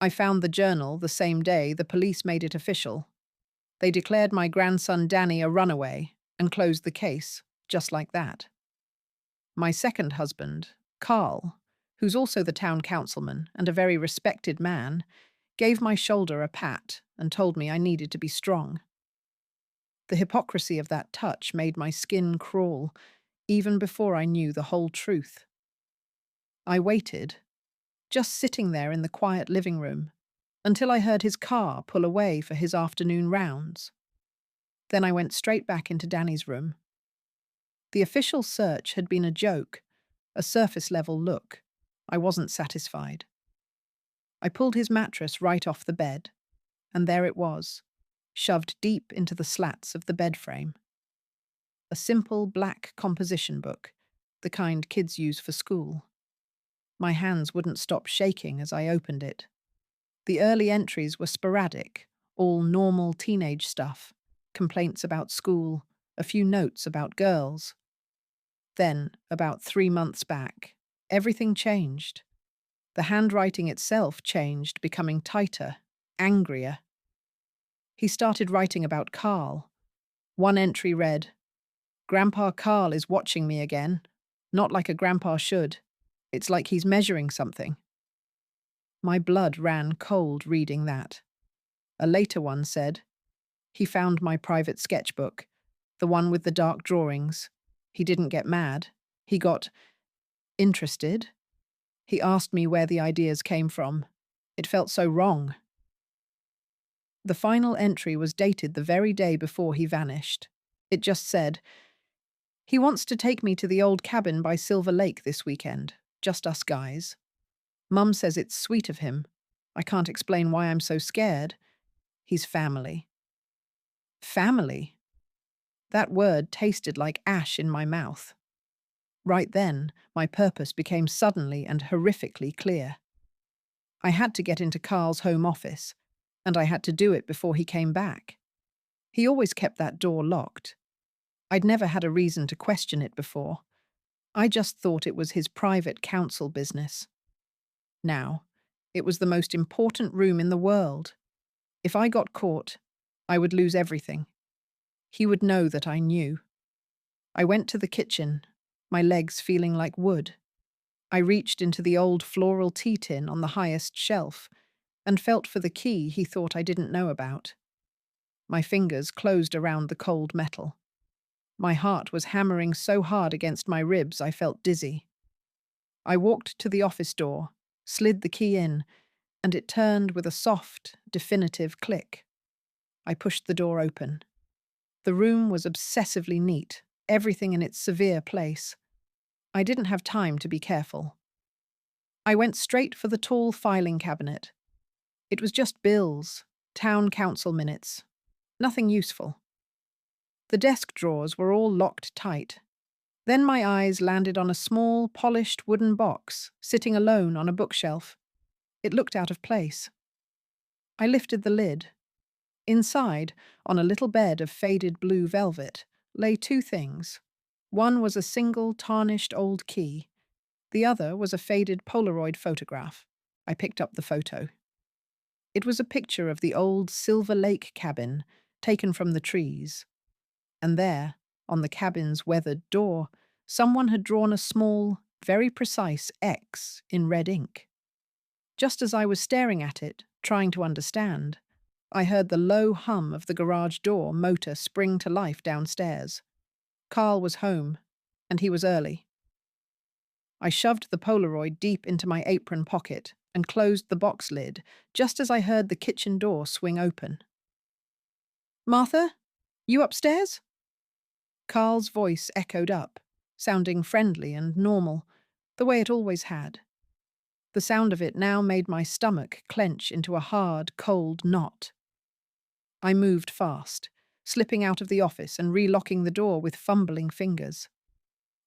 I found the journal the same day the police made it official. They declared my grandson Danny a runaway and closed the case, just like that. My second husband, Carl, who's also the town councilman and a very respected man, gave my shoulder a pat and told me I needed to be strong. The hypocrisy of that touch made my skin crawl, even before I knew the whole truth. I waited, just sitting there in the quiet living room, until I heard his car pull away for his afternoon rounds. Then I went straight back into Danny's room. The official search had been a joke, a surface-level look. I wasn't satisfied. I pulled his mattress right off the bed, and there it was, shoved deep into the slats of the bed frame. A simple black composition book, the kind kids use for school. My hands wouldn't stop shaking as I opened it. The early entries were sporadic, all normal teenage stuff, complaints about school, a few notes about girls. Then, about 3 months back, everything changed. The handwriting itself changed, becoming tighter, angrier. He started writing about Carl. One entry read, "Grandpa Carl is watching me again. Not like a grandpa should. It's like he's measuring something." My blood ran cold reading that. A later one said, "He found my private sketchbook, the one with the dark drawings. He didn't get mad. He got interested. He asked me where the ideas came from. It felt so wrong." The final entry was dated the very day before he vanished. It just said, "He wants to take me to the old cabin by Silver Lake this weekend. Just us guys. Mum says it's sweet of him. I can't explain why I'm so scared. He's family." Family? That word tasted like ash in my mouth. Right then, my purpose became suddenly and horrifically clear. I had to get into Carl's home office, and I had to do it before he came back. He always kept that door locked. I'd never had a reason to question it before. I just thought it was his private council business. Now, it was the most important room in the world. If I got caught, I would lose everything. He would know that I knew. I went to the kitchen, my legs feeling like wood. I reached into the old floral tea tin on the highest shelf and felt for the key he thought I didn't know about. My fingers closed around the cold metal. My heart was hammering so hard against my ribs I felt dizzy. I walked to the office door, slid the key in, and it turned with a soft, definitive click. I pushed the door open. The room was obsessively neat, everything in its severe place. I didn't have time to be careful. I went straight for the tall filing cabinet. It was just bills, town council minutes, nothing useful. The desk drawers were all locked tight. Then my eyes landed on a small, polished wooden box sitting alone on a bookshelf. It looked out of place. I lifted the lid. Inside, on a little bed of faded blue velvet, lay two things. One was a single, tarnished old key. The other was a faded Polaroid photograph. I picked up the photo. It was a picture of the old Silver Lake cabin, taken from the trees. And there, on the cabin's weathered door, someone had drawn a small, very precise X in red ink. Just as I was staring at it, trying to understand, I heard the low hum of the garage door motor spring to life downstairs. Carl was home, and he was early. I shoved the Polaroid deep into my apron pocket and closed the box lid just as I heard the kitchen door swing open. "Martha, you upstairs?" Carl's voice echoed up, sounding friendly and normal, the way it always had. The sound of it now made my stomach clench into a hard, cold knot. I moved fast, slipping out of the office and relocking the door with fumbling fingers.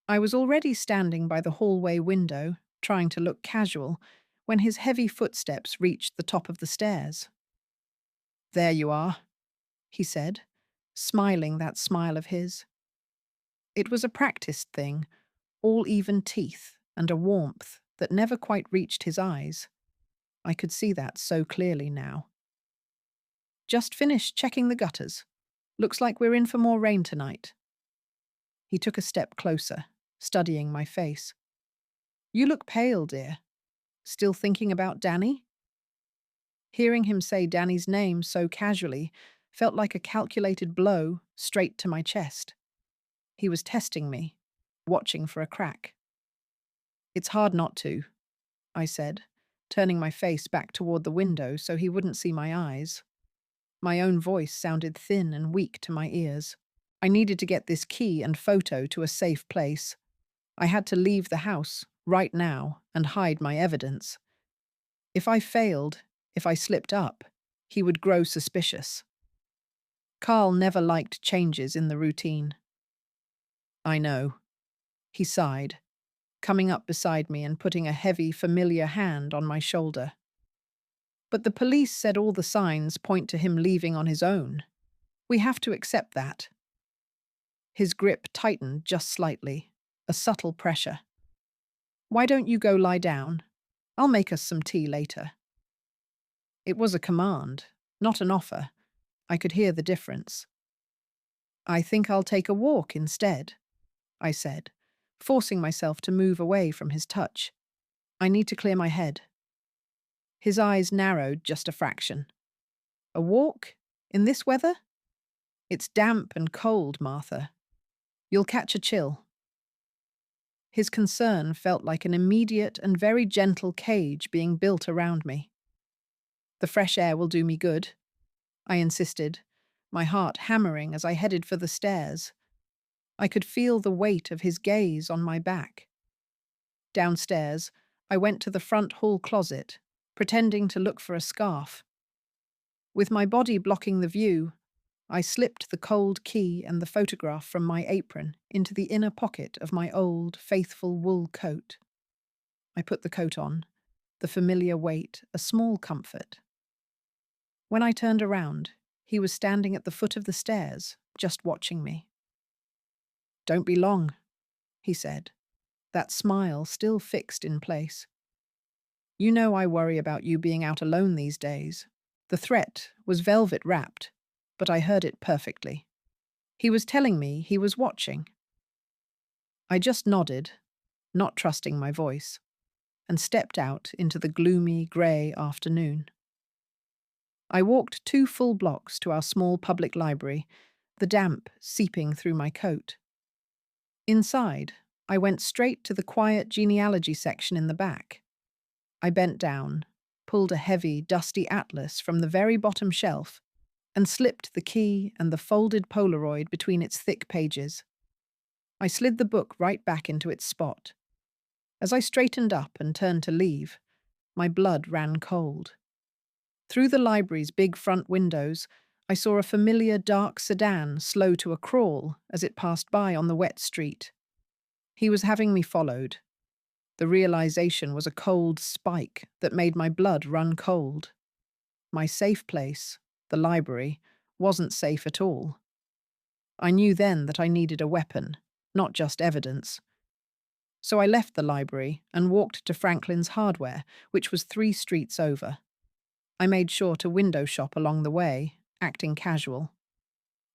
I was already standing by the hallway window, trying to look casual, when his heavy footsteps reached the top of the stairs. "There you are," he said, smiling that smile of his. It was a practiced thing, all even teeth and a warmth that never quite reached his eyes. I could see that so clearly now. Just finished checking the gutters. Looks like we're in for more rain tonight. He took a step closer, studying my face. You look pale, dear. Still thinking about Danny? Hearing him say Danny's name so casually felt like a calculated blow straight to my chest. He was testing me, watching for a crack. It's hard not to, I said, turning my face back toward the window so he wouldn't see my eyes. My own voice sounded thin and weak to my ears. I needed to get this key and photo to a safe place. I had to leave the house, right now, and hide my evidence. If I failed, if I slipped up, he would grow suspicious. Carl never liked changes in the routine. I know. He sighed, coming up beside me and putting a heavy, familiar hand on my shoulder. But the police said all the signs point to him leaving on his own. We have to accept that. His grip tightened just slightly, a subtle pressure. Why don't you go lie down? I'll make us some tea later. It was a command, not an offer. I could hear the difference. I think I'll take a walk instead, I said, forcing myself to move away from his touch. I need to clear my head. His eyes narrowed just a fraction. A walk? In this weather? It's damp and cold, Martha. You'll catch a chill. His concern felt like an immediate and very gentle cage being built around me. The fresh air will do me good, I insisted, my heart hammering as I headed for the stairs. I could feel the weight of his gaze on my back. Downstairs, I went to the front hall closet, pretending to look for a scarf. With my body blocking the view, I slipped the cold key and the photograph from my apron into the inner pocket of my old, faithful wool coat. I put the coat on, the familiar weight a small comfort. When I turned around, he was standing at the foot of the stairs, just watching me. Don't be long, he said, that smile still fixed in place. You know I worry about you being out alone these days. The threat was velvet-wrapped, but I heard it perfectly. He was telling me he was watching. I just nodded, not trusting my voice, and stepped out into the gloomy, grey afternoon. I walked 2 full blocks to our small public library, the damp seeping through my coat. Inside, I went straight to the quiet genealogy section in the back. I bent down, pulled a heavy, dusty atlas from the very bottom shelf, and slipped the key and the folded Polaroid between its thick pages. I slid the book right back into its spot. As I straightened up and turned to leave, my blood ran cold. Through the library's big front windows, I saw a familiar dark sedan slow to a crawl as it passed by on the wet street. He was having me followed. The realization was a cold spike that made my blood run cold. My safe place, the library, wasn't safe at all. I knew then that I needed a weapon, not just evidence. So I left the library and walked to Franklin's Hardware, which was 3 streets over. I made sure to window shop along the way, acting casual.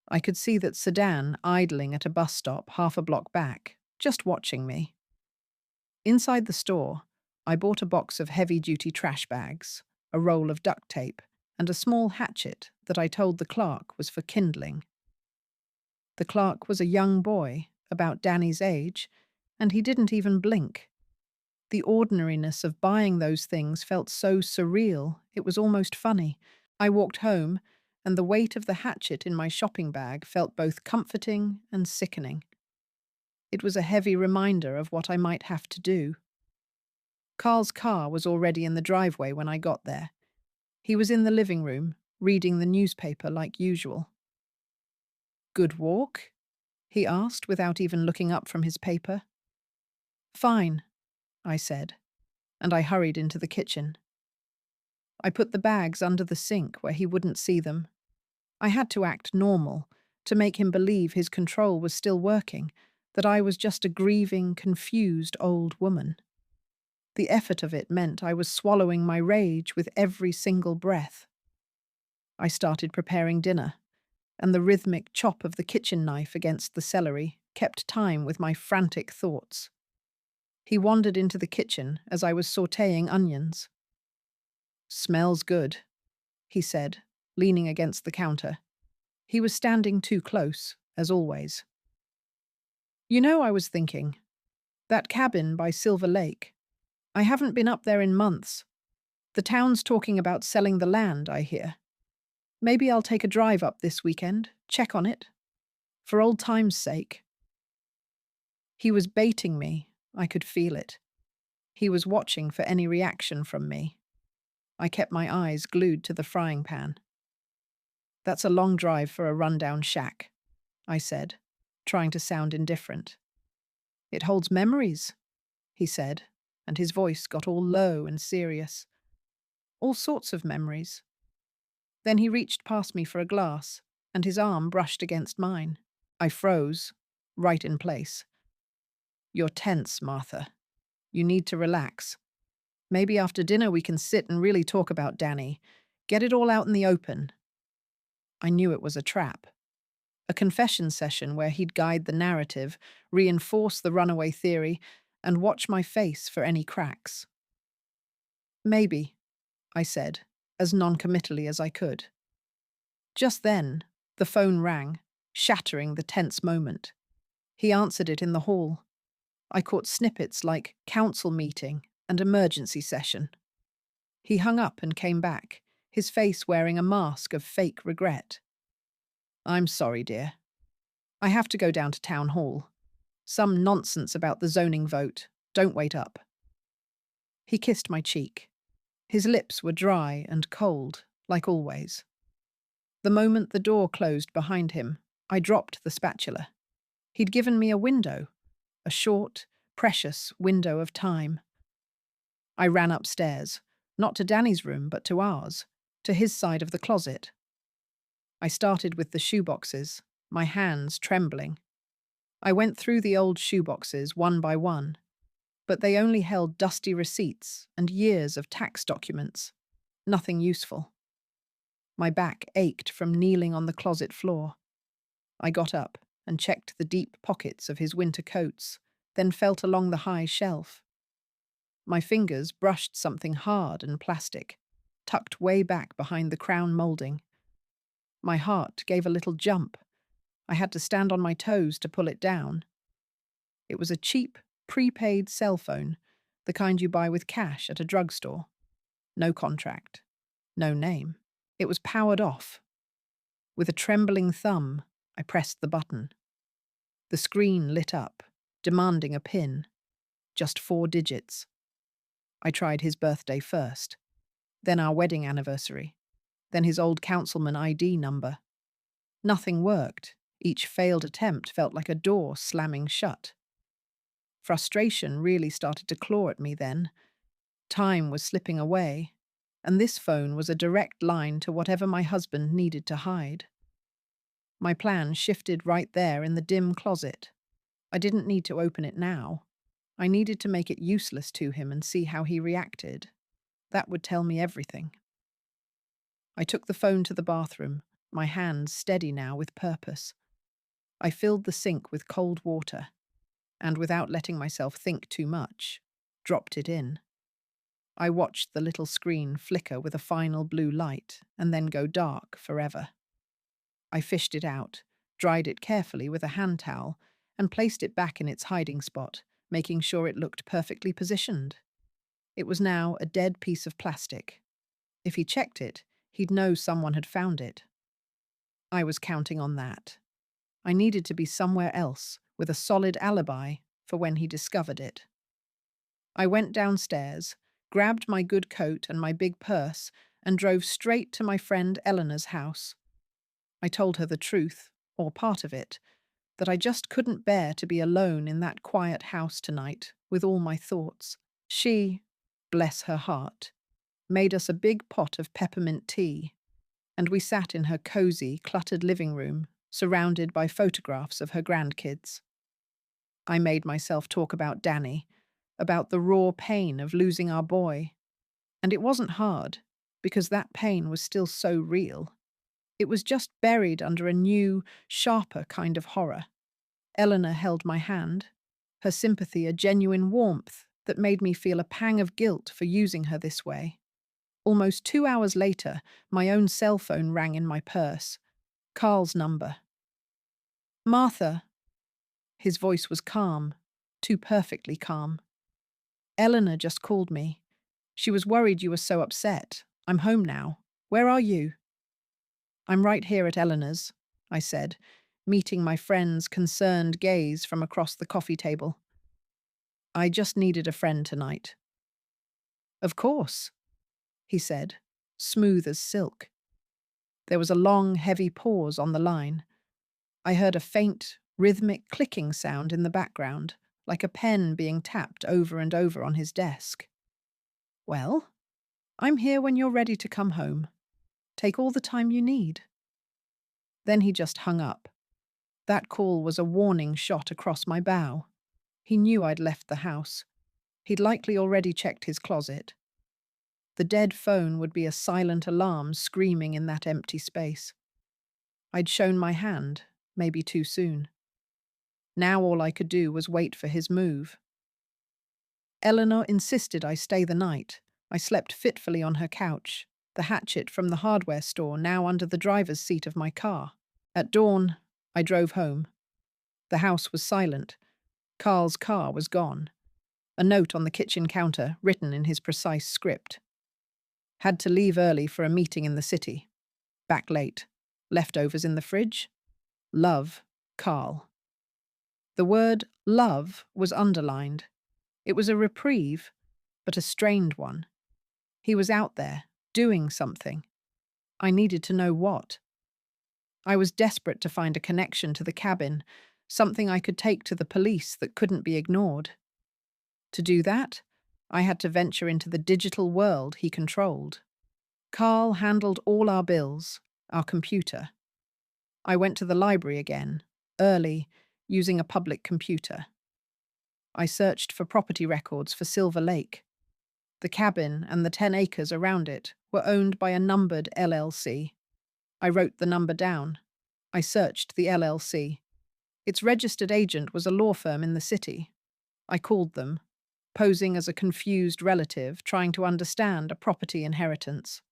I could see that sedan idling at a bus stop half a block back, just watching me. Inside the store, I bought a box of heavy-duty trash bags, a roll of duct tape, and a small hatchet that I told the clerk was for kindling. The clerk was a young boy, about Danny's age, and he didn't even blink. The ordinariness of buying those things felt so surreal, it was almost funny. I walked home, and the weight of the hatchet in my shopping bag felt both comforting and sickening. It was a heavy reminder of what I might have to do. Carl's car was already in the driveway when I got there. He was in the living room, reading the newspaper like usual. "Good walk?" he asked without even looking up from his paper. "Fine," I said, and I hurried into the kitchen. I put the bags under the sink where he wouldn't see them. I had to act normal, to make him believe his control was still working, that I was just a grieving, confused old woman. The effort of it meant I was swallowing my rage with every single breath. I started preparing dinner, and the rhythmic chop of the kitchen knife against the celery kept time with my frantic thoughts. He wandered into the kitchen as I was sautéing onions. "Smells good," he said, leaning against the counter. He was standing too close, as always. "You know, I was thinking, that cabin by Silver Lake. I haven't been up there in months. The town's talking about selling the land, I hear. Maybe I'll take a drive up this weekend, check on it. For old time's sake." He was baiting me, I could feel it. He was watching for any reaction from me. I kept my eyes glued to the frying pan. "That's a long drive for a rundown shack," I said, trying to sound indifferent. "It holds memories," he said, and his voice got all low and serious. "All sorts of memories." Then he reached past me for a glass, and his arm brushed against mine. I froze, right in place. "You're tense, Martha. You need to relax. Maybe after dinner we can sit and really talk about Danny. Get it all out in the open." I knew it was a trap. A confession session where he'd guide the narrative, reinforce the runaway theory, and watch my face for any cracks. "Maybe," I said, as noncommittally as I could. Just then, the phone rang, shattering the tense moment. He answered it in the hall. I caught snippets like council meeting and emergency session. He hung up and came back, his face wearing a mask of fake regret. "I'm sorry, dear. I have to go down to town hall. Some nonsense about the zoning vote. Don't wait up." He kissed my cheek. His lips were dry and cold, like always. The moment the door closed behind him, I dropped the spatula. He'd given me a window, a short, precious window of time. I ran upstairs, not to Danny's room, but to ours, to his side of the closet. I started with the shoeboxes, my hands trembling. I went through the old shoeboxes one by one, but they only held dusty receipts and years of tax documents. Nothing useful. My back ached from kneeling on the closet floor. I got up and checked the deep pockets of his winter coats, then felt along the high shelf. My fingers brushed something hard and plastic, tucked way back behind the crown molding. My heart gave a little jump. I had to stand on my toes to pull it down. It was a cheap, prepaid cell phone, the kind you buy with cash at a drugstore. No contract. No name. It was powered off. With a trembling thumb, I pressed the button. The screen lit up, demanding a PIN. Just 4 digits. I tried his birthday first, then our wedding anniversary, then his old councilman ID number. Nothing worked. Each failed attempt felt like a door slamming shut. Frustration really started to claw at me then. Time was slipping away, and this phone was a direct line to whatever my husband needed to hide. My plan shifted right there in the dim closet. I didn't need to open it now. I needed to make it useless to him and see how he reacted. That would tell me everything. I took the phone to the bathroom, my hands steady now with purpose. I filled the sink with cold water, and without letting myself think too much, dropped it in. I watched the little screen flicker with a final blue light and then go dark forever. I fished it out, dried it carefully with a hand towel, and placed it back in its hiding spot, making sure it looked perfectly positioned. It was now a dead piece of plastic. If he checked it, he'd know someone had found it. I was counting on that. I needed to be somewhere else, with a solid alibi for when he discovered it. I went downstairs, grabbed my good coat and my big purse, and drove straight to my friend Eleanor's house. I told her the truth, or part of it, that I just couldn't bear to be alone in that quiet house tonight with all my thoughts. She, bless her heart, made us a big pot of peppermint tea, and we sat in her cozy, cluttered living room, surrounded by photographs of her grandkids. I made myself talk about Danny, about the raw pain of losing our boy. And it wasn't hard, because that pain was still so real. It was just buried under a new, sharper kind of horror. Eleanor held my hand, her sympathy a genuine warmth that made me feel a pang of guilt for using her this way. Almost 2 hours later, my own cell phone rang in my purse. Carl's number. Martha. His voice was calm, too perfectly calm. Eleanor just called me. She was worried you were so upset. I'm home now. Where are you? I'm right here at Eleanor's, I said, meeting my friend's concerned gaze from across the coffee table. I just needed a friend tonight. Of course, he said, smooth as silk. There was a long, heavy pause on the line. I heard a faint, rhythmic clicking sound in the background, like a pen being tapped over and over on his desk. Well, I'm here when you're ready to come home. Take all the time you need. Then he just hung up. That call was a warning shot across my bow. He knew I'd left the house. He'd likely already checked his closet. The dead phone would be a silent alarm screaming in that empty space. I'd shown my hand, maybe too soon. Now all I could do was wait for his move. Eleanor insisted I stay the night. I slept fitfully on her couch, the hatchet from the hardware store now under the driver's seat of my car. At dawn, I drove home. The house was silent. Carl's car was gone. A note on the kitchen counter, written in his precise script. Had to leave early for a meeting in the city. Back late. Leftovers in the fridge. Love, Carl. The word love was underlined. It was a reprieve, but a strained one. He was out there, doing something. I needed to know what. I was desperate to find a connection to the cabin, something I could take to the police that couldn't be ignored. To do that, I had to venture into the digital world he controlled. Carl handled all our bills, our computer. I went to the library again, early, using a public computer. I searched for property records for Silver Lake. The cabin and the 10 acres around it were owned by a numbered LLC. I wrote the number down. I searched the LLC. Its registered agent was a law firm in the city. I called them, posing as a confused relative trying to understand a property inheritance.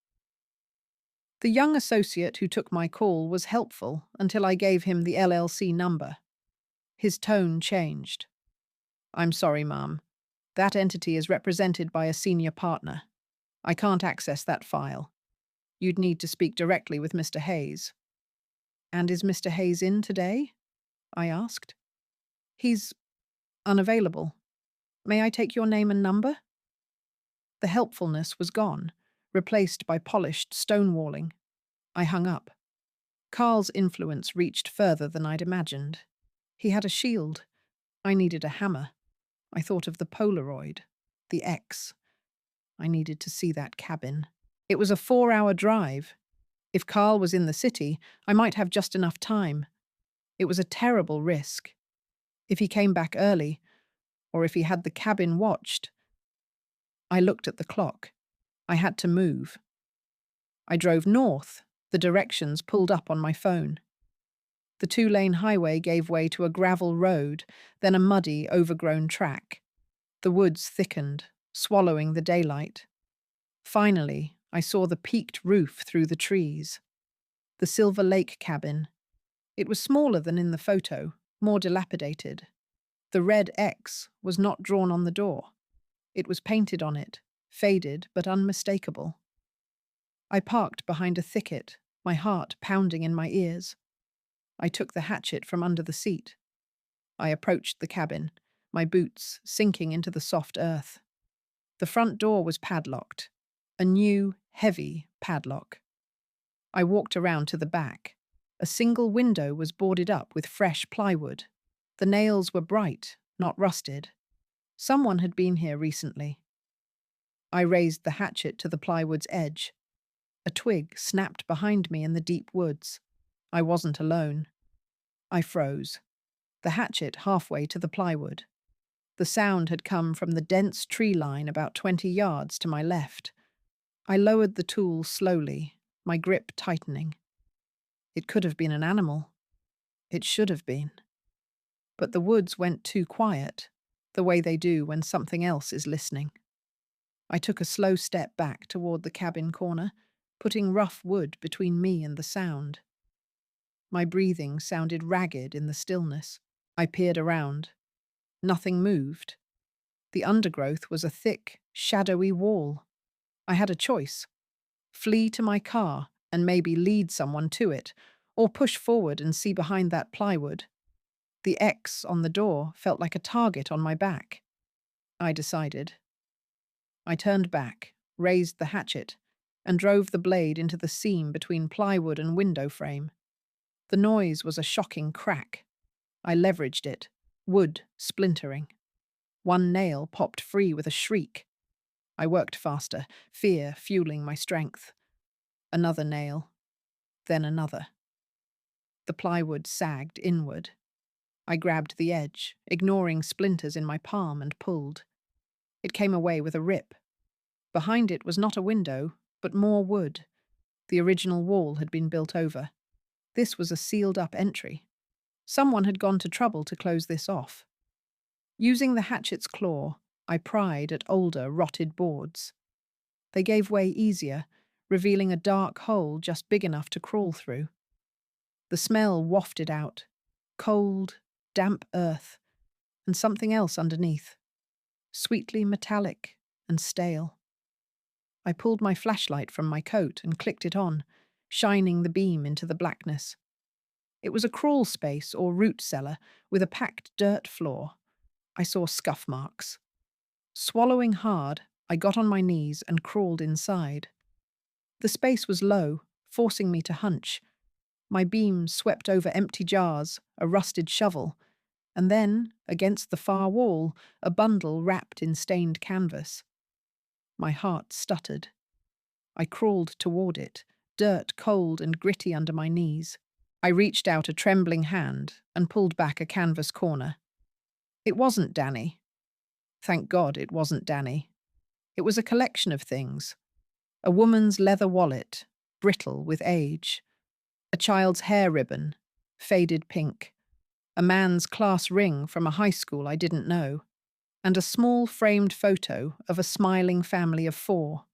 The young associate who took my call was helpful until I gave him the LLC number. His tone changed. I'm sorry, Ma'am. That entity is represented by a senior partner. I can't access that file. You'd need to speak directly with Mr. Hayes. And is Mr. Hayes in today? I asked. He's unavailable. May I take your name and number? The helpfulness was gone, replaced by polished stonewalling. I hung up. Carl's influence reached further than I'd imagined. He had a shield. I needed a hammer. I thought of the Polaroid, the X. I needed to see that cabin. It was a 4-hour drive. If Carl was in the city, I might have just enough time. It was a terrible risk. If he came back early, or if he had the cabin watched. I looked at the clock. I had to move. I drove north, the directions pulled up on my phone. The 2-lane highway gave way to a gravel road, then a muddy, overgrown track. The woods thickened, swallowing the daylight. Finally, I saw the peaked roof through the trees. The Silver Lake cabin. It was smaller than in the photo, more dilapidated. The red X was not drawn on the door. It was painted on it, faded but unmistakable. I parked behind a thicket, my heart pounding in my ears. I took the hatchet from under the seat. I approached the cabin, my boots sinking into the soft earth. The front door was padlocked, a new, heavy padlock. I walked around to the back. A single window was boarded up with fresh plywood. The nails were bright, not rusted. Someone had been here recently. I raised the hatchet to the plywood's edge. A twig snapped behind me in the deep woods. I wasn't alone. I froze. The hatchet halfway to the plywood. The sound had come from the dense tree line about 20 yards to my left. I lowered the tool slowly, my grip tightening. It could have been an animal. It should have been. But the woods went too quiet, the way they do when something else is listening. I took a slow step back toward the cabin corner, putting rough wood between me and the sound. My breathing sounded ragged in the stillness. I peered around. Nothing moved. The undergrowth was a thick, shadowy wall. I had a choice: flee to my car and maybe lead someone to it, or push forward and see behind that plywood. The X on the door felt like a target on my back. I decided. I turned back, raised the hatchet, and drove the blade into the seam between plywood and window frame. The noise was a shocking crack. I leveraged it, wood splintering. One nail popped free with a shriek. I worked faster, fear fueling my strength. Another nail, then another. The plywood sagged inward. I grabbed the edge, ignoring splinters in my palm, and pulled. It came away with a rip. Behind it was not a window, but more wood. The original wall had been built over. This was a sealed-up entry. Someone had gone to trouble to close this off. Using the hatchet's claw, I pried at older, rotted boards. They gave way easier, revealing a dark hole just big enough to crawl through. The smell wafted out. Cold, damp earth, and something else underneath. Sweetly metallic and stale. I pulled my flashlight from my coat and clicked it on, shining the beam into the blackness. It was a crawl space or root cellar with a packed dirt floor. I saw scuff marks. Swallowing hard, I got on my knees and crawled inside. The space was low, forcing me to hunch. My beam swept over empty jars, a rusted shovel, and then, against the far wall, a bundle wrapped in stained canvas. My heart stuttered. I crawled toward it, dirt cold and gritty under my knees. I reached out a trembling hand and pulled back a canvas corner. It wasn't Danny. Thank God it wasn't Danny. It was a collection of things. A woman's leather wallet, brittle with age. A child's hair ribbon, faded pink. A man's class ring from a high school I didn't know. And a small framed photo of a smiling family of 4.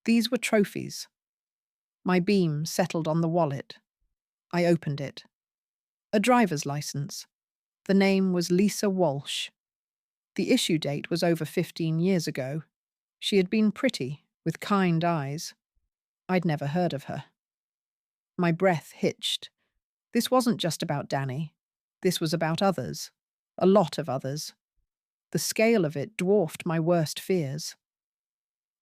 These were trophies. My beam settled on the wallet. I opened it. A driver's license. The name was Lisa Walsh. The issue date was over 15 years ago. She had been pretty, with kind eyes. I'd never heard of her. My breath hitched. This wasn't just about Danny. This was about others. A lot of others. The scale of it dwarfed my worst fears.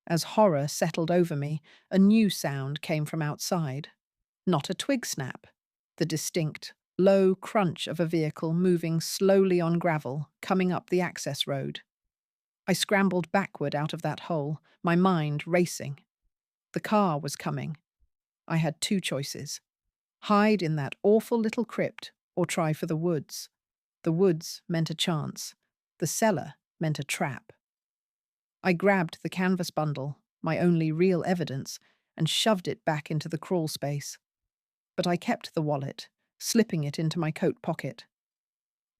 As horror settled over me, a new sound came from outside. Not a twig snap. The distinct, low crunch of a vehicle moving slowly on gravel, coming up the access road. I scrambled backward out of that hole, my mind racing. The car was coming. I had 2 choices. Hide in that awful little crypt or try for the woods. The woods meant a chance. The cellar meant a trap. I grabbed the canvas bundle, my only real evidence, and shoved it back into the crawl space. But I kept the wallet, slipping it into my coat pocket.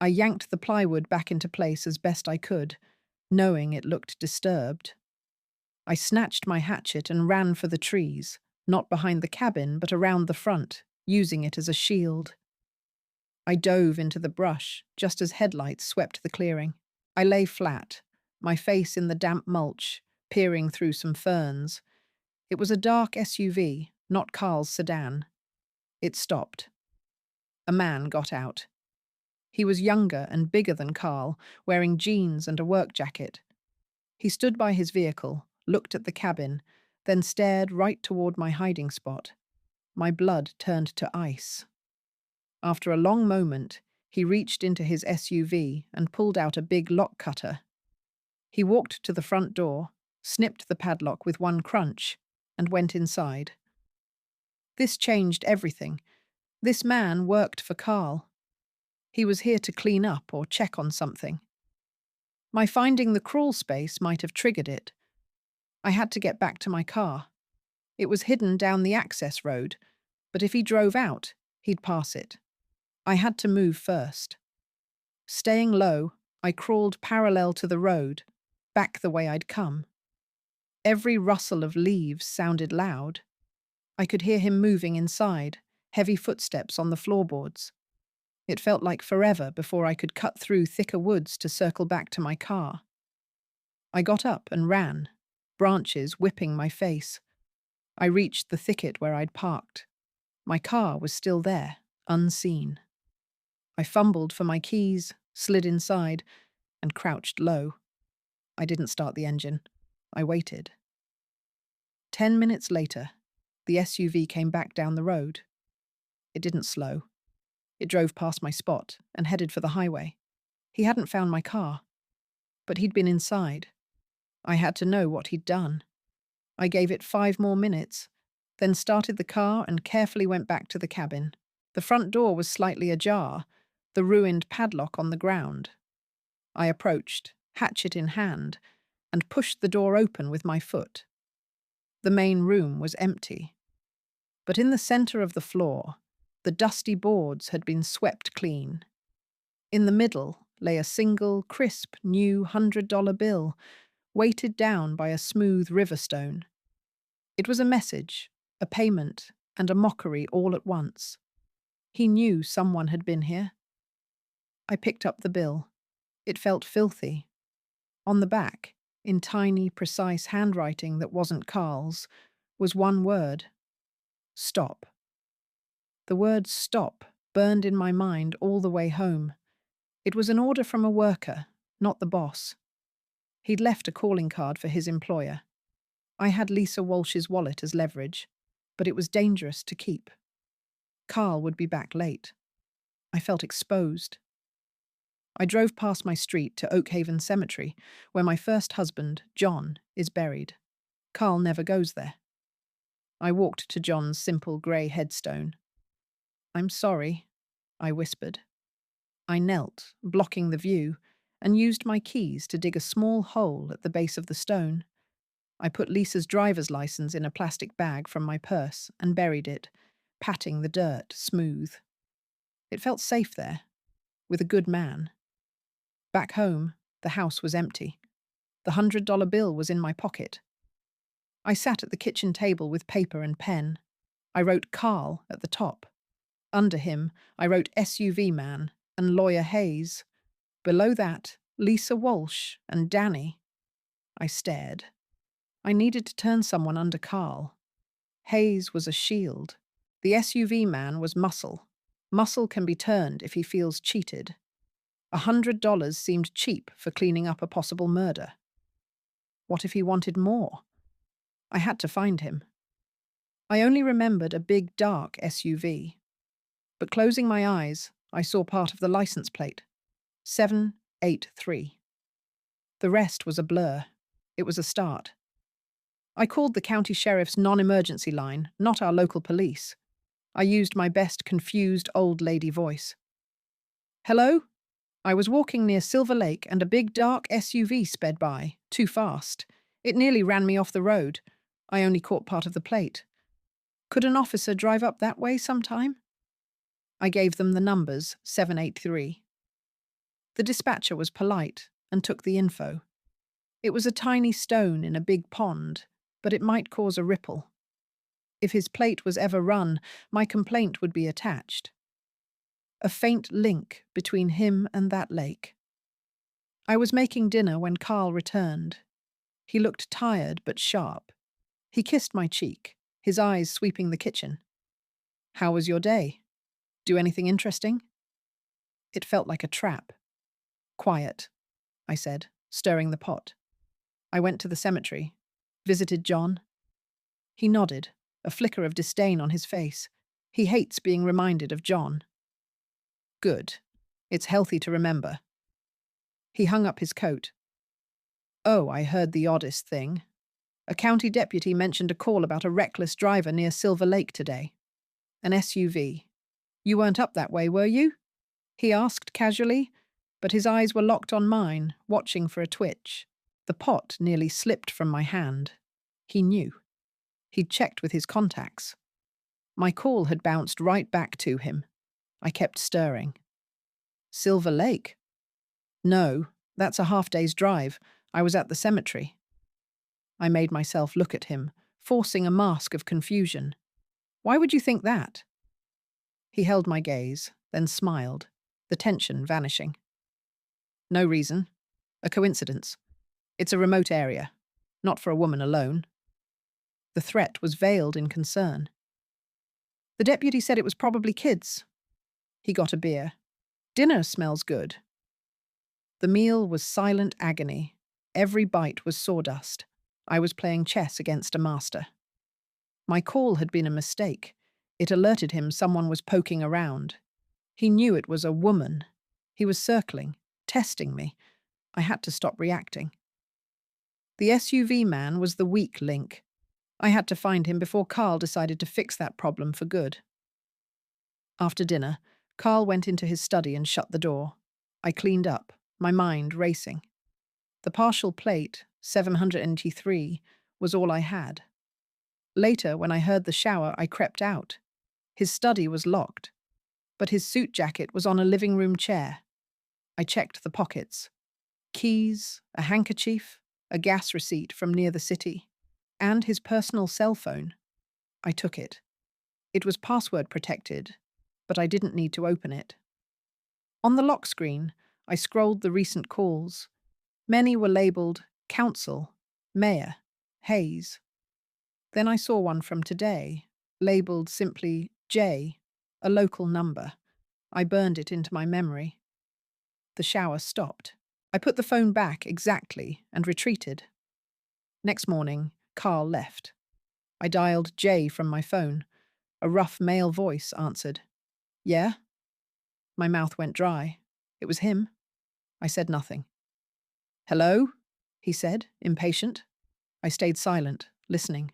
I yanked the plywood back into place as best I could, knowing it looked disturbed. I snatched my hatchet and ran for the trees, not behind the cabin but around the front, using it as a shield. I dove into the brush just as headlights swept the clearing. I lay flat, my face in the damp mulch, peering through some ferns. It was a dark SUV, not Carl's sedan. It stopped. A man got out. He was younger and bigger than Carl, wearing jeans and a work jacket. He stood by his vehicle, looked at the cabin, then stared right toward my hiding spot. My blood turned to ice. After a long moment, he reached into his SUV and pulled out a big lock cutter. He walked to the front door, snipped the padlock with one crunch, and went inside. This changed everything. This man worked for Carl. He was here to clean up or check on something. My finding the crawl space might have triggered it. I had to get back to my car. It was hidden down the access road, but if he drove out, he'd pass it. I had to move first. Staying low, I crawled parallel to the road, back the way I'd come. Every rustle of leaves sounded loud. I could hear him moving inside, heavy footsteps on the floorboards. It felt like forever before I could cut through thicker woods to circle back to my car. I got up and ran, branches whipping my face. I reached the thicket where I'd parked. My car was still there, unseen. I fumbled for my keys, slid inside, and crouched low. I didn't start the engine. I waited. 10 minutes later, the SUV came back down the road. It didn't slow. It drove past my spot and headed for the highway. He hadn't found my car, but he'd been inside. I had to know what he'd done. I gave it 5 more minutes, then started the car and carefully went back to the cabin. The front door was slightly ajar, the ruined padlock on the ground. I approached, hatchet in hand, and pushed the door open with my foot. The main room was empty. But in the center of the floor, the dusty boards had been swept clean. In the middle lay a single, crisp, new $100 bill, weighted down by a smooth river stone. It was a message, a payment, and a mockery all at once. He knew someone had been here. I picked up the bill. It felt filthy. On the back, in tiny, precise handwriting that wasn't Carl's, was one word: stop. The word stop burned in my mind all the way home. It was an order from a worker, not the boss. He'd left a calling card for his employer. I had Lisa Walsh's wallet as leverage, but it was dangerous to keep. Carl would be back late. I felt exposed. I drove past my street to Oakhaven Cemetery, where my first husband, John, is buried. Carl never goes there. I walked to John's simple grey headstone. "I'm sorry," I whispered. I knelt, blocking the view, and used my keys to dig a small hole at the base of the stone. I put Lisa's driver's license in a plastic bag from my purse and buried it, patting the dirt smooth. It felt safe there, with a good man. Back home, the house was empty. The $100 bill was in my pocket. I sat at the kitchen table with paper and pen. I wrote Carl at the top. Under him, I wrote SUV man and Lawyer Hayes. Below that, Lisa Walsh and Danny. I stared. I needed to turn someone under Carl. Hayes was a shield. The SUV man was muscle. Muscle can be turned if he feels cheated. $100 seemed cheap for cleaning up a possible murder. What if he wanted more? I had to find him. I only remembered a big, dark SUV. But closing my eyes, I saw part of the license plate. 783. The rest was a blur. It was a start. I called the county sheriff's non-emergency line, not our local police. I used my best confused old lady voice. "Hello? I was walking near Silver Lake and a big dark SUV sped by, too fast. It nearly ran me off the road. I only caught part of the plate. Could an officer drive up that way sometime?" I gave them the numbers, 783. The dispatcher was polite and took the info. It was a tiny stone in a big pond, but it might cause a ripple. If his plate was ever run, my complaint would be attached. A faint link between him and that lake. I was making dinner when Carl returned. He looked tired but sharp. He kissed my cheek, his eyes sweeping the kitchen. "How was your day? Do anything interesting?" It felt like a trap. "Quiet," I said, stirring the pot. I went to the cemetery, visited John. He nodded, a flicker of disdain on his face. He hates being reminded of John. "Good. It's healthy to remember." He hung up his coat. "Oh, I heard the oddest thing. A county deputy mentioned a call about a reckless driver near Silver Lake today. An SUV. You weren't up that way, were you?" he asked casually. but his eyes were locked on mine, watching for a twitch. The pot nearly slipped from my hand. He knew. He'd checked with his contacts. My call had bounced right back to him. I kept stirring. Silver Lake? No, that's a half-day's drive. I was at the cemetery. I made myself look at him, forcing a mask of confusion. Why would you think that? He held my gaze, then smiled, the tension vanishing. No reason. A coincidence. It's a remote area. Not for a woman alone. The threat was veiled in concern. The deputy said it was probably kids. He got a beer. Dinner smells good. The meal was silent agony. Every bite was sawdust. I was playing chess against a master. My call had been a mistake. It alerted him someone was poking around. He knew it was a woman. He was circling, testing me. I had to stop reacting. The SUV man was the weak link. I had to find him before Carl decided to fix that problem for good. After dinner, Carl went into his study and shut the door. I cleaned up, my mind racing. The partial plate, 783, was all I had. Later, when I heard the shower, I crept out. His study was locked, but his suit jacket was on a living room chair. I checked the pockets. Keys, a handkerchief, a gas receipt from near the city, and his personal cell phone. I took it. It was password protected, but I didn't need to open it. On the lock screen, I scrolled the recent calls. Many were labelled Council, Mayor, Hayes. Then I saw one from today, labelled simply J, a local number. I burned it into my memory. The shower stopped. I put the phone back exactly and retreated. Next morning, Carl left. I dialed J from my phone. A rough male voice answered. Yeah? My mouth went dry. It was him. I said nothing. Hello? He said, impatient. I stayed silent, listening.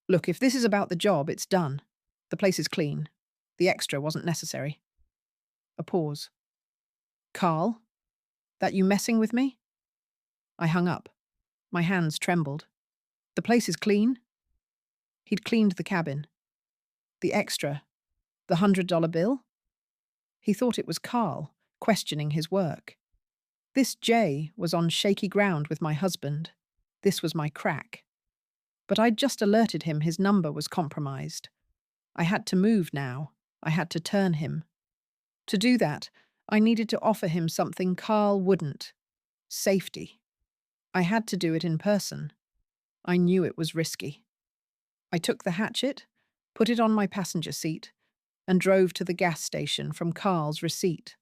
Look, if this is about the job, it's done. The place is clean. The extra wasn't necessary. A pause. Carl? That you messing with me? I hung up. My hands trembled. The place is clean? He'd cleaned the cabin. The extra, the $100 bill? He thought it was Carl, questioning his work. This Jay was on shaky ground with my husband. This was my crack. But I'd just alerted him his number was compromised. I had to move now. I had to turn him. To do that, I needed to offer him something Carl wouldn't. Safety. I had to do it in person. I knew it was risky. I took the hatchet, put it on my passenger seat, and drove to the gas station from Carl's receipt.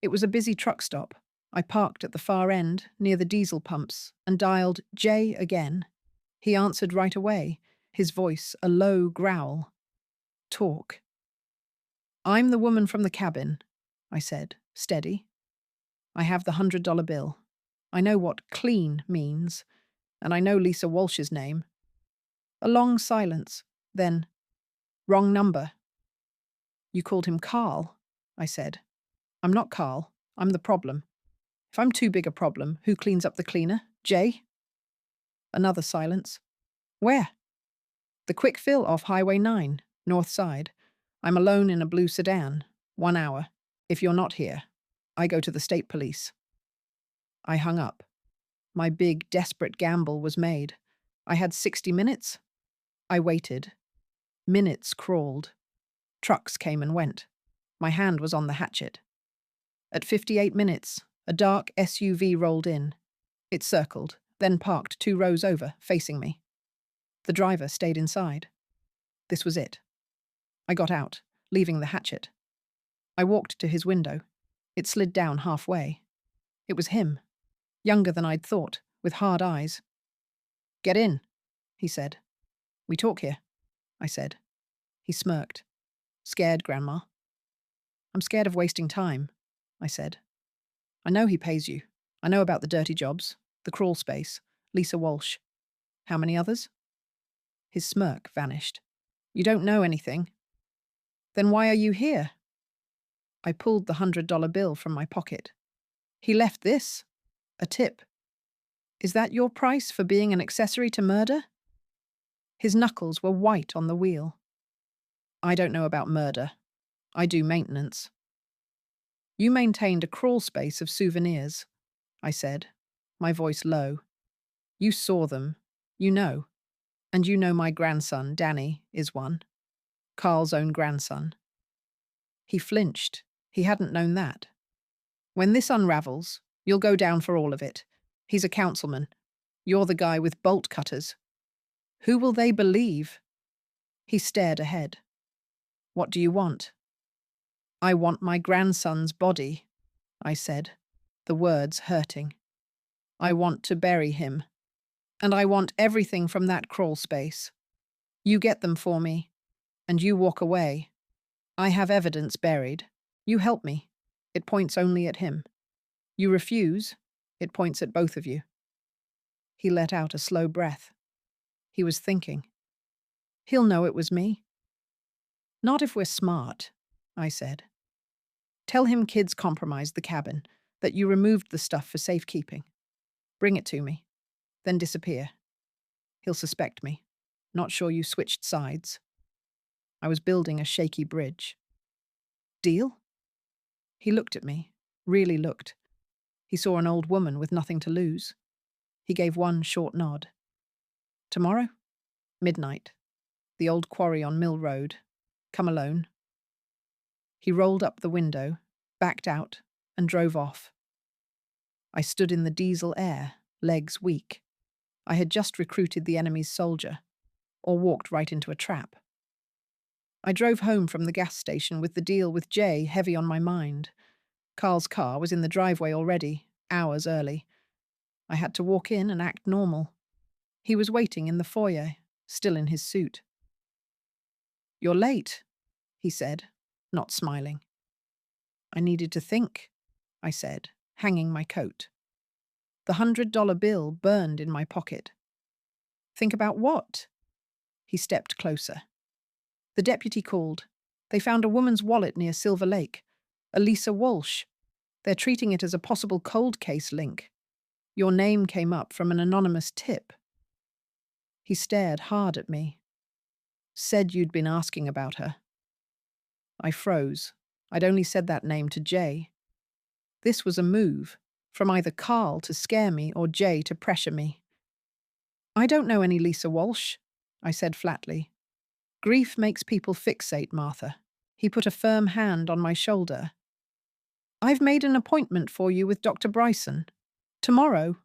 It was a busy truck stop. I parked at the far end, near the diesel pumps, and dialed J again. He answered right away, his voice a low growl. Talk. I'm the woman from the cabin, I said, steady. I have the $100 bill. I know what clean means, and I know Lisa Walsh's name. A long silence, then, wrong number. You called him Carl, I said. I'm not Carl. I'm the problem. If I'm too big a problem, who cleans up the cleaner? Jay? Another silence. Where? The quick fill off Highway 9, north side. I'm alone in a blue sedan. 1 hour. If you're not here, I go to the state police. I hung up. My big, desperate gamble was made. I had 60 minutes. I waited. Minutes crawled. Trucks came and went. My hand was on the hatchet. At 58 minutes, a dark SUV rolled in. It circled, then parked 2 rows over, facing me. The driver stayed inside. This was it. I got out, leaving the hatchet. I walked to his window. It slid down halfway. It was him, younger than I'd thought, with hard eyes. Get in, he said. We talk here, I said. He smirked. Scared, Grandma? I'm scared of wasting time, I said. I know he pays you. I know about the dirty jobs, the crawl space, Lisa Walsh. How many others? His smirk vanished. You don't know anything. Then why are you here? I pulled the $100 bill from my pocket. He left this, a tip. Is that your price for being an accessory to murder? His knuckles were white on the wheel. I don't know about murder. I do maintenance. You maintained a crawl space of souvenirs, I said, my voice low. You saw them. You know. And you know my grandson, Danny, is one. Carl's own grandson. He flinched. He hadn't known that. When this unravels, you'll go down for all of it. He's a councilman. You're the guy with bolt cutters. Who will they believe? He stared ahead. What do you want? I want my grandson's body, I said, the words hurting. I want to bury him. And I want everything from that crawl space. You get them for me, and you walk away. I have evidence buried. You help me. It points only at him. You refuse. It points at both of you. He let out a slow breath. He was thinking. He'll know it was me. Not if we're smart, I said. Tell him kids compromised the cabin, that you removed the stuff for safekeeping. Bring it to me, then disappear. He'll suspect me. Not sure you switched sides. I was building a shaky bridge. Deal? He looked at me, really looked. He saw an old woman with nothing to lose. He gave one short nod. Tomorrow? Midnight. The old quarry on Mill Road. Come alone. He rolled up the window, backed out, and drove off. I stood in the diesel air, legs weak. I had just recruited the enemy's soldier, or walked right into a trap. I drove home from the gas station with the deal with Jay heavy on my mind. Carl's car was in the driveway already, hours early. I had to walk in and act normal. He was waiting in the foyer, still in his suit. You're late, he said, not smiling. I needed to think, I said, hanging my coat. The $100 bill burned in my pocket. Think about what? He stepped closer. The deputy called. They found a woman's wallet near Silver Lake. Elisa Walsh. They're treating it as a possible cold case link. Your name came up from an anonymous tip. He stared hard at me. Said you'd been asking about her. I froze. I'd only said that name to Jay. This was a move, from either Carl to scare me or Jay to pressure me. I don't know any Lisa Walsh, I said flatly. Grief makes people fixate, Martha. He put a firm hand on my shoulder. I've made an appointment for you with Dr. Bryson. Tomorrow.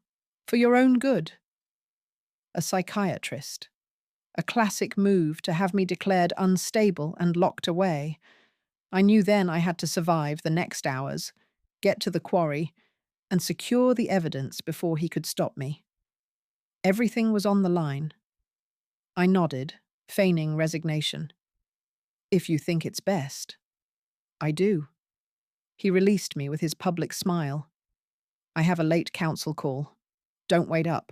For your own good. A psychiatrist. A classic move to have me declared unstable and locked away. I knew then I had to survive the next hours, get to the quarry, and secure the evidence before he could stop me. Everything was on the line. I nodded, feigning resignation. If you think it's best. I do. He released me with his public smile. I have a late council call. Don't wait up.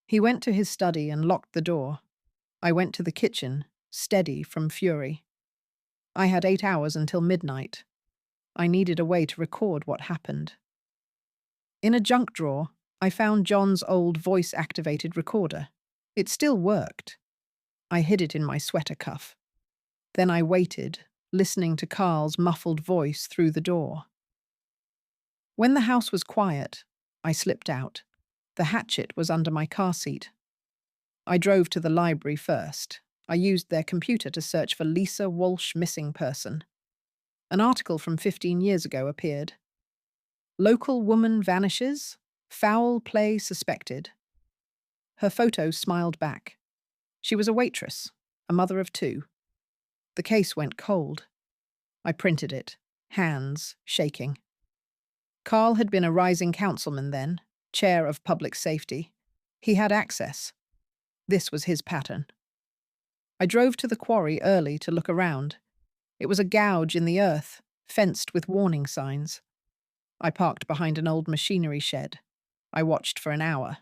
He went to his study and locked the door. I went to the kitchen, steady from fury. I had 8 hours until midnight. I needed a way to record what happened. In a junk drawer, I found John's old voice-activated recorder. It still worked. I hid it in my sweater cuff. Then I waited, listening to Carl's muffled voice through the door. When the house was quiet, I slipped out. The hatchet was under my car seat. I drove to the library first. I used their computer to search for Lisa Walsh missing person. An article from 15 years ago appeared. Local woman vanishes, foul play suspected. Her photo smiled back. She was a waitress, a mother of 2. The case went cold. I printed it, hands shaking. Carl had been a rising councilman then, chair of public safety. He had access. This was his pattern. I drove to the quarry early to look around. It was a gouge in the earth, fenced with warning signs. I parked behind an old machinery shed. I watched for an hour.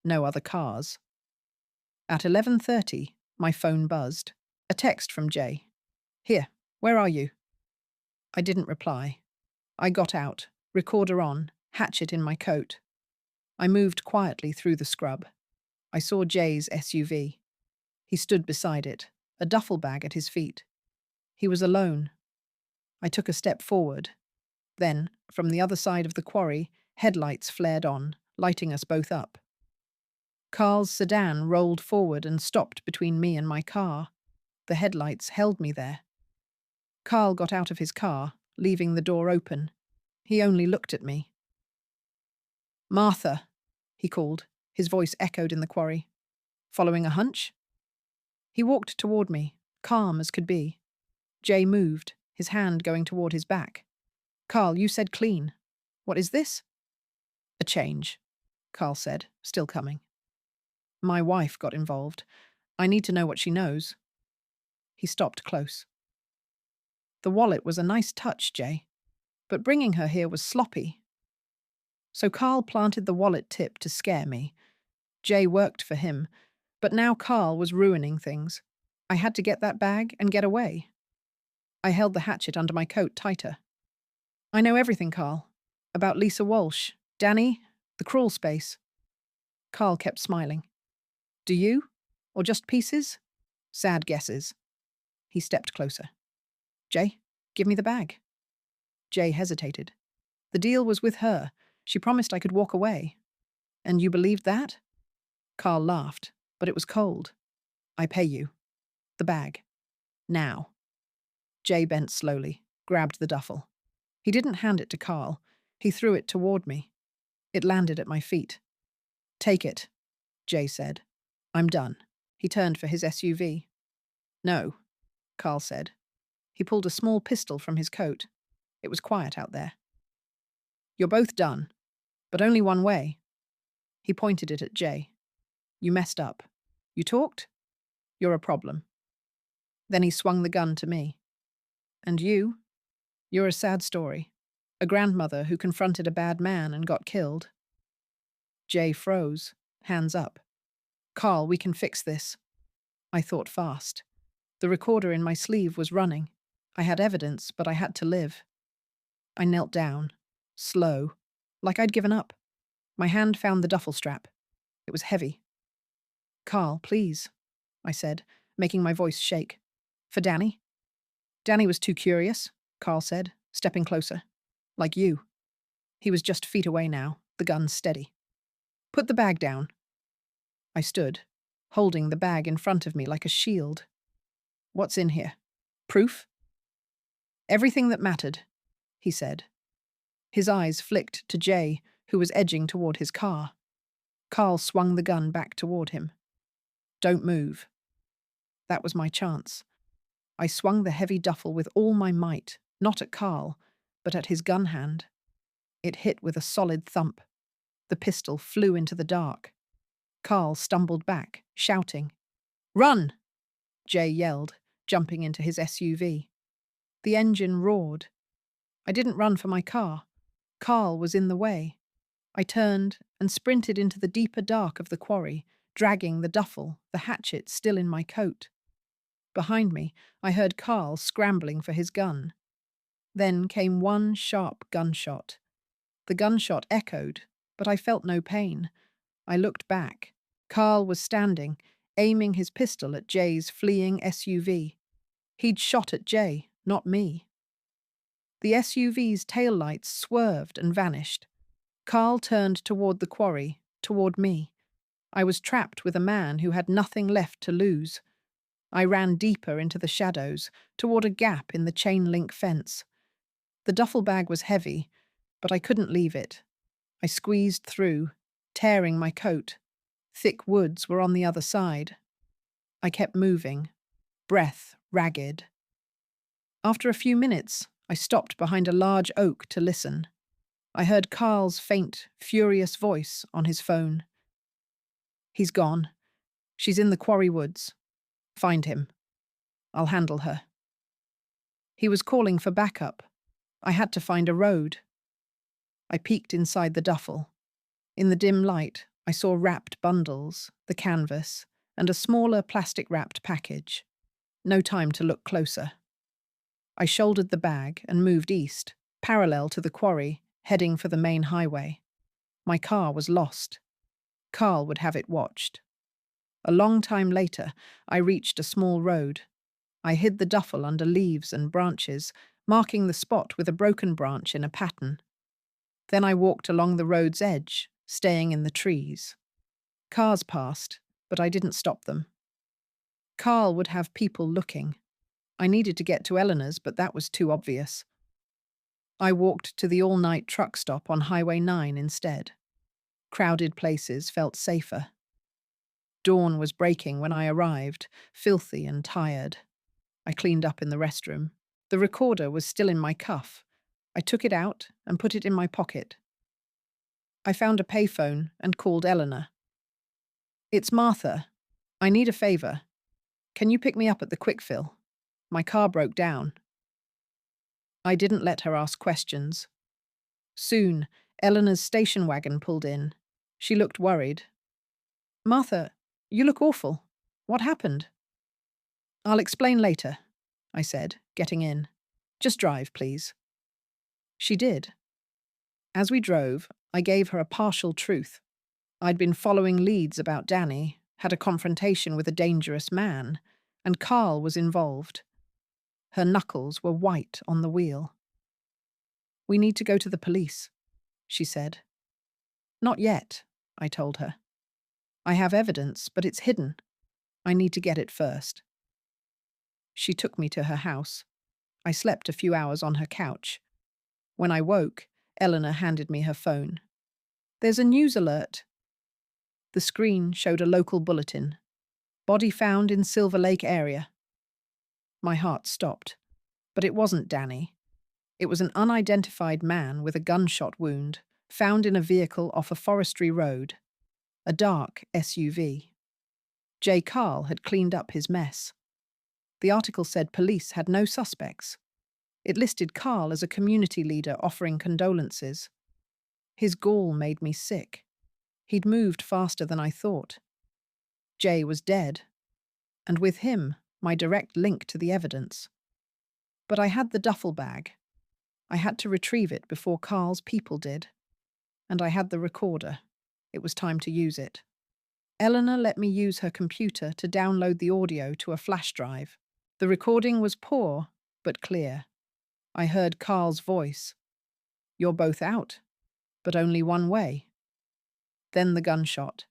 No other cars. At 11:30, my phone buzzed. A text from Jay. Here, where are you? I didn't reply. I got out, Recorder on, hatchet in my coat. I moved quietly through the scrub. I saw Jay's SUV. He stood beside it, a duffel bag at his feet. He was alone. I took a step forward. Then, from the other side of the quarry, headlights flared on, lighting us both up. Carl's sedan rolled forward and stopped between me and my car. The headlights held me there. Carl got out of his car, leaving the door open. He only looked at me. "Martha," he called. His voice echoed in the quarry. "Following a hunch?" He walked toward me, calm as could be. Jay moved, his hand going toward his back. "Carl, you said clean. What is this?" "A change," Carl said, still coming. "My wife got involved. I need to know what she knows." He stopped close. "The wallet was a nice touch, Jay, but bringing her here was sloppy." So Carl planted the wallet tip to scare me. Jay worked for him, but now Carl was ruining things. I had to get that bag and get away. I held the hatchet under my coat tighter. "I know everything, Carl. About Lisa Walsh, Danny, the crawl space." Carl kept smiling. "Do you? Or just pieces?" "Sad guesses." He stepped closer. "Jay, give me the bag." Jay hesitated. "The deal was with her. She promised I could walk away." "And you believed that?" Carl laughed, but it was cold. "I pay you. The bag. Now." Jay bent slowly, grabbed the duffel. He didn't hand it to Carl. He threw it toward me. It landed at my feet. "Take it," Jay said. "I'm done." He turned for his SUV. "No," Carl said. He pulled a small pistol from his coat. It was quiet out there. "You're both done, but only one way." He pointed it at Jay. "You messed up. You talked? You're a problem." Then he swung the gun to me. "And you? You're a sad story. A grandmother who confronted a bad man and got killed." Jay froze, hands up. "Carl, we can fix this." I thought fast. The recorder in my sleeve was running. I had evidence, but I had to live. I knelt down, slow, like I'd given up. My hand found the duffel strap. It was heavy. "Carl, please," I said, making my voice shake. "For Danny?" "Danny was too curious," Carl said, stepping closer. "Like you." He was just feet away now, the gun steady. "Put the bag down." I stood, holding the bag in front of me like a shield. "What's in here? Proof?" "Everything that mattered," he said. His eyes flicked to Jay, who was edging toward his car. Carl swung the gun back toward him. "Don't move." That was my chance. I swung the heavy duffel with all my might, not at Carl, but at his gun hand. It hit with a solid thump. The pistol flew into the dark. Carl stumbled back, shouting. "Run!" Jay yelled, jumping into his SUV. The engine roared. I didn't run for my car. Carl was in the way. I turned and sprinted into the deeper dark of the quarry, dragging the duffel, the hatchet still in my coat. Behind me, I heard Carl scrambling for his gun. Then came one sharp gunshot. The gunshot echoed, but I felt no pain. I looked back. Carl was standing, aiming his pistol at Jay's fleeing SUV. He'd shot at Jay, not me. The SUV's taillights swerved and vanished. Carl turned toward the quarry, toward me. I was trapped with a man who had nothing left to lose. I ran deeper into the shadows, toward a gap in the chain-link fence. The duffel bag was heavy, but I couldn't leave it. I squeezed through, tearing my coat. Thick woods were on the other side. I kept moving, breath ragged. After a few minutes, I stopped behind a large oak to listen. I heard Carl's faint, furious voice on his phone. "He's gone. She's in the quarry woods. Find him. I'll handle her." He was calling for backup. I had to find a road. I peeked inside the duffel. In the dim light, I saw wrapped bundles, the canvas, and a smaller plastic-wrapped package. No time to look closer. I shouldered the bag and moved east, parallel to the quarry, heading for the main highway. My car was lost. Carl would have it watched. A long time later, I reached a small road. I hid the duffel under leaves and branches, marking the spot with a broken branch in a pattern. Then I walked along the road's edge, staying in the trees. Cars passed, but I didn't stop them. Carl would have people looking. I needed to get to Eleanor's, but that was too obvious. I walked to the all-night truck stop on Highway 9 instead. Crowded places felt safer. Dawn was breaking when I arrived, filthy and tired. I cleaned up in the restroom. The recorder was still in my cuff. I took it out and put it in my pocket. I found a payphone and called Eleanor. "It's Martha. I need a favor. Can you pick me up at the quick fill? My car broke down." I didn't let her ask questions. Soon, Eleanor's station wagon pulled in. She looked worried. "Martha, you look awful. What happened?" "I'll explain later," I said, getting in. "Just drive, please." She did. As we drove, I gave her a partial truth. I'd been following leads about Danny, had a confrontation with a dangerous man, and Carl was involved. Her knuckles were white on the wheel. "We need to go to the police," she said. "Not yet," I told her. "I have evidence, but it's hidden. I need to get it first." She took me to her house. I slept a few hours on her couch. When I woke, Eleanor handed me her phone. "There's a news alert." The screen showed a local bulletin. "Body found in Silver Lake area." My heart stopped. But it wasn't Danny. It was an unidentified man with a gunshot wound, found in a vehicle off a forestry road. A dark SUV. J. Carl had cleaned up his mess. The article said police had no suspects. It listed Carl as a community leader offering condolences. His gall made me sick. He'd moved faster than I thought. Jay was dead, and with him, my direct link to the evidence. But I had the duffel bag. I had to retrieve it before Carl's people did. And I had the recorder. It was time to use it. Eleanor let me use her computer to download the audio to a flash drive. The recording was poor, but clear. I heard Carl's voice. "You're both out, but only one way." Then the gunshot.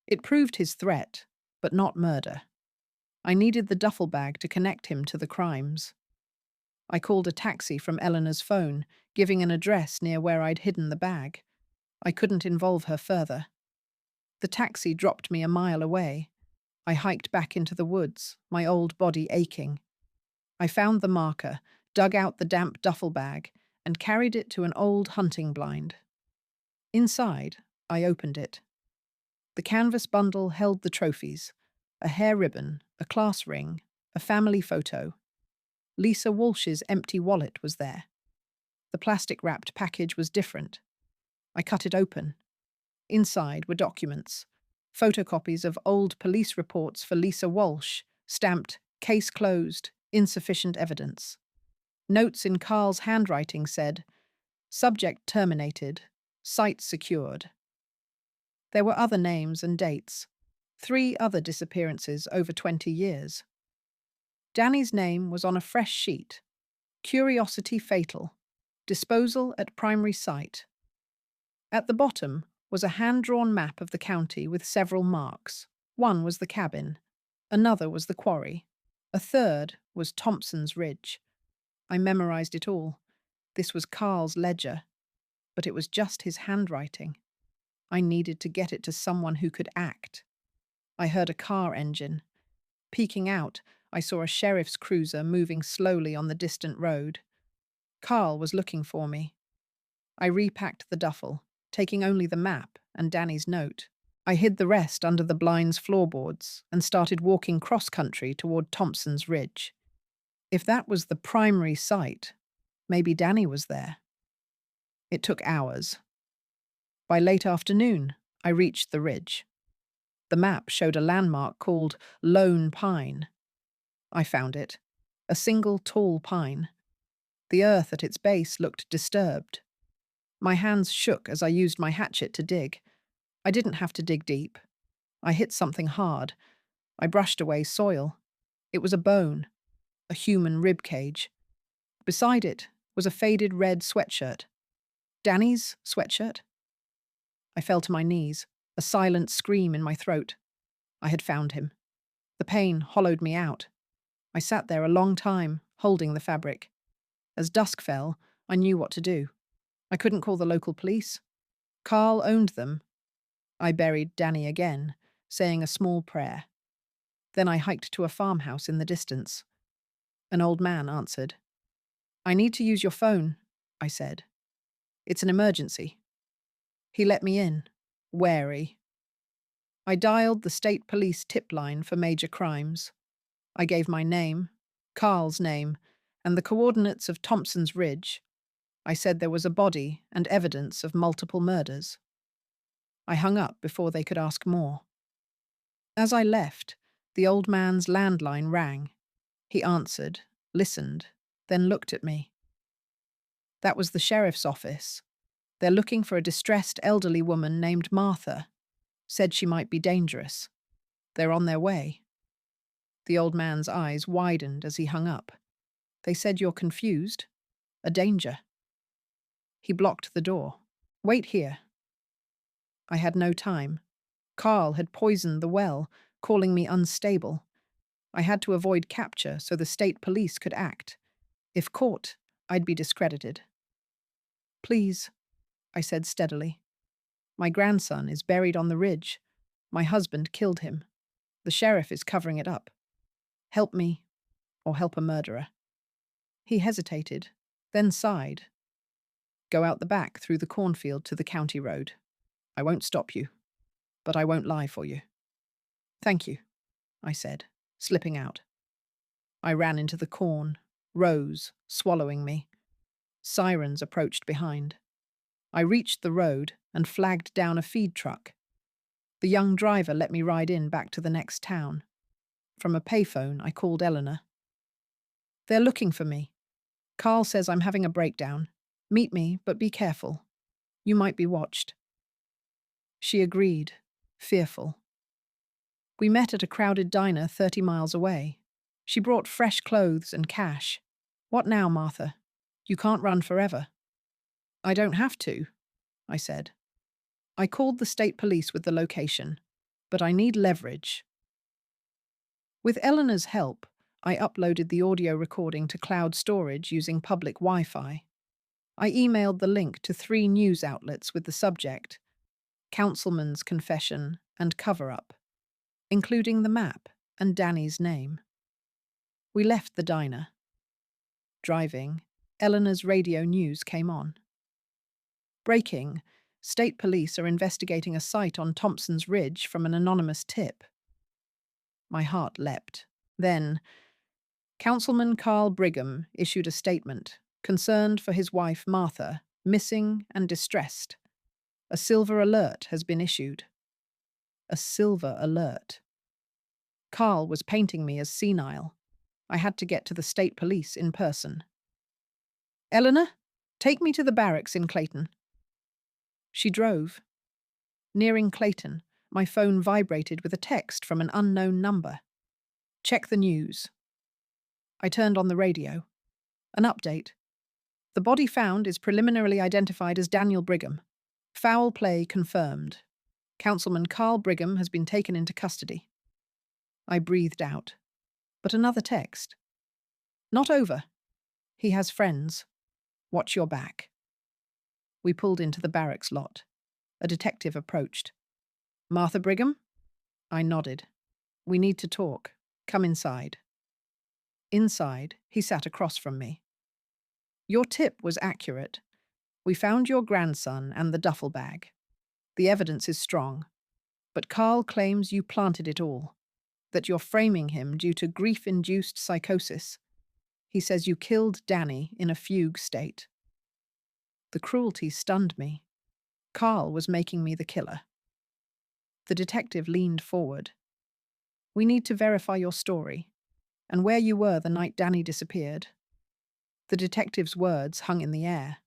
It proved his threat, but not murder. I needed the duffel bag to connect him to the crimes. I called a taxi from Eleanor's phone, giving an address near where I'd hidden the bag. I couldn't involve her further. The taxi dropped me a mile away. I hiked back into the woods, my old body aching. I found the marker, dug out the damp duffel bag, and carried it to an old hunting blind. Inside, I opened it. The canvas bundle held the trophies: a hair ribbon, a class ring, a family photo. Lisa Walsh's empty wallet was there. The plastic-wrapped package was different. I cut it open. Inside were documents, photocopies of old police reports for Lisa Walsh, stamped "Case closed, insufficient evidence." Notes in Carl's handwriting said, "Subject terminated, site secured." There were other names and dates. 3 other disappearances over 20 years. Danny's name was on a fresh sheet. Curiosity fatal. Disposal at primary site. At the bottom was a hand-drawn map of the county with several marks. One was the cabin. Another was the quarry. A third was Thompson's Ridge. I memorized it all. This was Carl's ledger. But it was just his handwriting. I needed to get it to someone who could act. I heard a car engine. Peeking out, I saw a sheriff's cruiser moving slowly on the distant road. Carl was looking for me. I repacked the duffel, taking only the map and Danny's note. I hid the rest under the blind's floorboards and started walking cross-country toward Thompson's Ridge. If that was the primary site, maybe Danny was there. It took hours. By late afternoon, I reached the ridge. The map showed a landmark called Lone Pine. I found it. A single tall pine. The earth at its base looked disturbed. My hands shook as I used my hatchet to dig. I didn't have to dig deep. I hit something hard. I brushed away soil. It was a bone, a human rib cage. Beside it was a faded red sweatshirt. Danny's sweatshirt? I fell to my knees, a silent scream in my throat. I had found him. The pain hollowed me out. I sat there a long time, holding the fabric. As dusk fell, I knew what to do. I couldn't call the local police. Carl owned them. I buried Danny again, saying a small prayer. Then I hiked to a farmhouse in the distance. An old man answered. "I need to use your phone," I said. "It's an emergency." He let me in, wary. I dialed the state police tip line for major crimes. I gave my name, Carl's name, and the coordinates of Thompson's Ridge. I said there was a body and evidence of multiple murders. I hung up before they could ask more. As I left, the old man's landline rang. He answered, listened, then looked at me. That was the sheriff's office. They're looking for a distressed elderly woman named Martha. Said she might be dangerous. They're on their way. The old man's eyes widened as he hung up. They said you're confused? A danger. He blocked the door. Wait here. I had no time. Carl had poisoned the well, calling me unstable. I had to avoid capture so the state police could act. If caught, I'd be discredited. Please, I said steadily. My grandson is buried on the ridge. My husband killed him. The sheriff is covering it up. Help me, or help a murderer. He hesitated, then sighed. Go out the back through the cornfield to the county road. I won't stop you, but I won't lie for you. Thank you, I said, slipping out. I ran into the corn, rose, swallowing me. Sirens approached behind. I reached the road and flagged down a feed truck. The young driver let me ride in back to the next town. From a payphone, I called Eleanor. They're looking for me. Carl says I'm having a breakdown. Meet me, but be careful. You might be watched. She agreed, fearful. We met at a crowded diner 30 miles away. She brought fresh clothes and cash. What now, Martha? You can't run forever. I don't have to, I said. I called the state police with the location, but I need leverage. With Eleanor's help, I uploaded the audio recording to cloud storage using public Wi-Fi. I emailed the link to 3 news outlets with the subject, Councilman's Confession and Cover-Up, including the map and Danny's name. We left the diner. Driving, Eleanor's radio news came on. Breaking, state police are investigating a site on Thompson's Ridge from an anonymous tip. My heart leapt. Then, Councilman Carl Brigham issued a statement, concerned for his wife Martha, missing and distressed. A silver alert has been issued. A silver alert. Carl was painting me as senile. I had to get to the state police in person. Eleanor, take me to the barracks in Clayton. She drove. Nearing Clayton, my phone vibrated with a text from an unknown number. Check the news. I turned on the radio. An update. The body found is preliminarily identified as Daniel Brigham. Foul play confirmed. Councilman Carl Brigham has been taken into custody. I breathed out. But another text. Not over. He has friends. Watch your back. We pulled into the barracks lot. A detective approached. Martha Brigham? I nodded. We need to talk. Come inside. Inside, he sat across from me. Your tip was accurate. We found your grandson and the duffel bag. The evidence is strong. But Carl claims you planted it all. That you're framing him due to grief-induced psychosis. He says you killed Danny in a fugue state. The cruelty stunned me. Carl was making me the killer. The detective leaned forward. We need to verify your story, and where you were the night Danny disappeared. The detective's words hung in the air.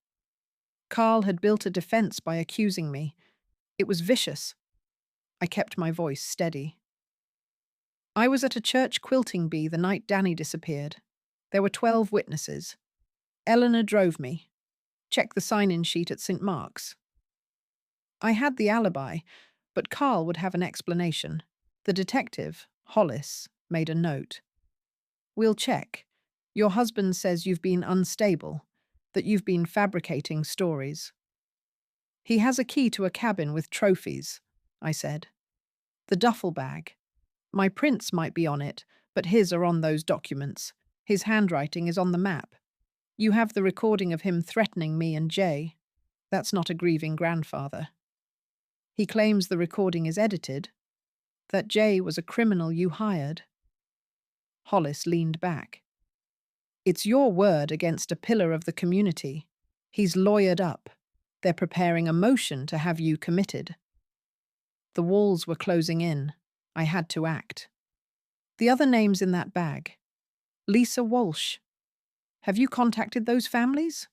Carl had built a defense by accusing me. It was vicious. I kept my voice steady. I was at a church quilting bee the night Danny disappeared. There were 12 witnesses. Eleanor drove me. Check the sign-in sheet at St. Mark's. I had the alibi, but Carl would have an explanation. The detective, Hollis, made a note. We'll check. Your husband says you've been unstable, that you've been fabricating stories. He has a key to a cabin with trophies, I said. The duffel bag. My prints might be on it, but his are on those documents. His handwriting is on the map. You have the recording of him threatening me and Jay. That's not a grieving grandfather. He claims the recording is edited, that Jay was a criminal you hired. Hollis leaned back. It's your word against a pillar of the community. He's lawyered up. They're preparing a motion to have you committed. The walls were closing in. I had to act. The other names in that bag. Lisa Walsh. Have you contacted those families?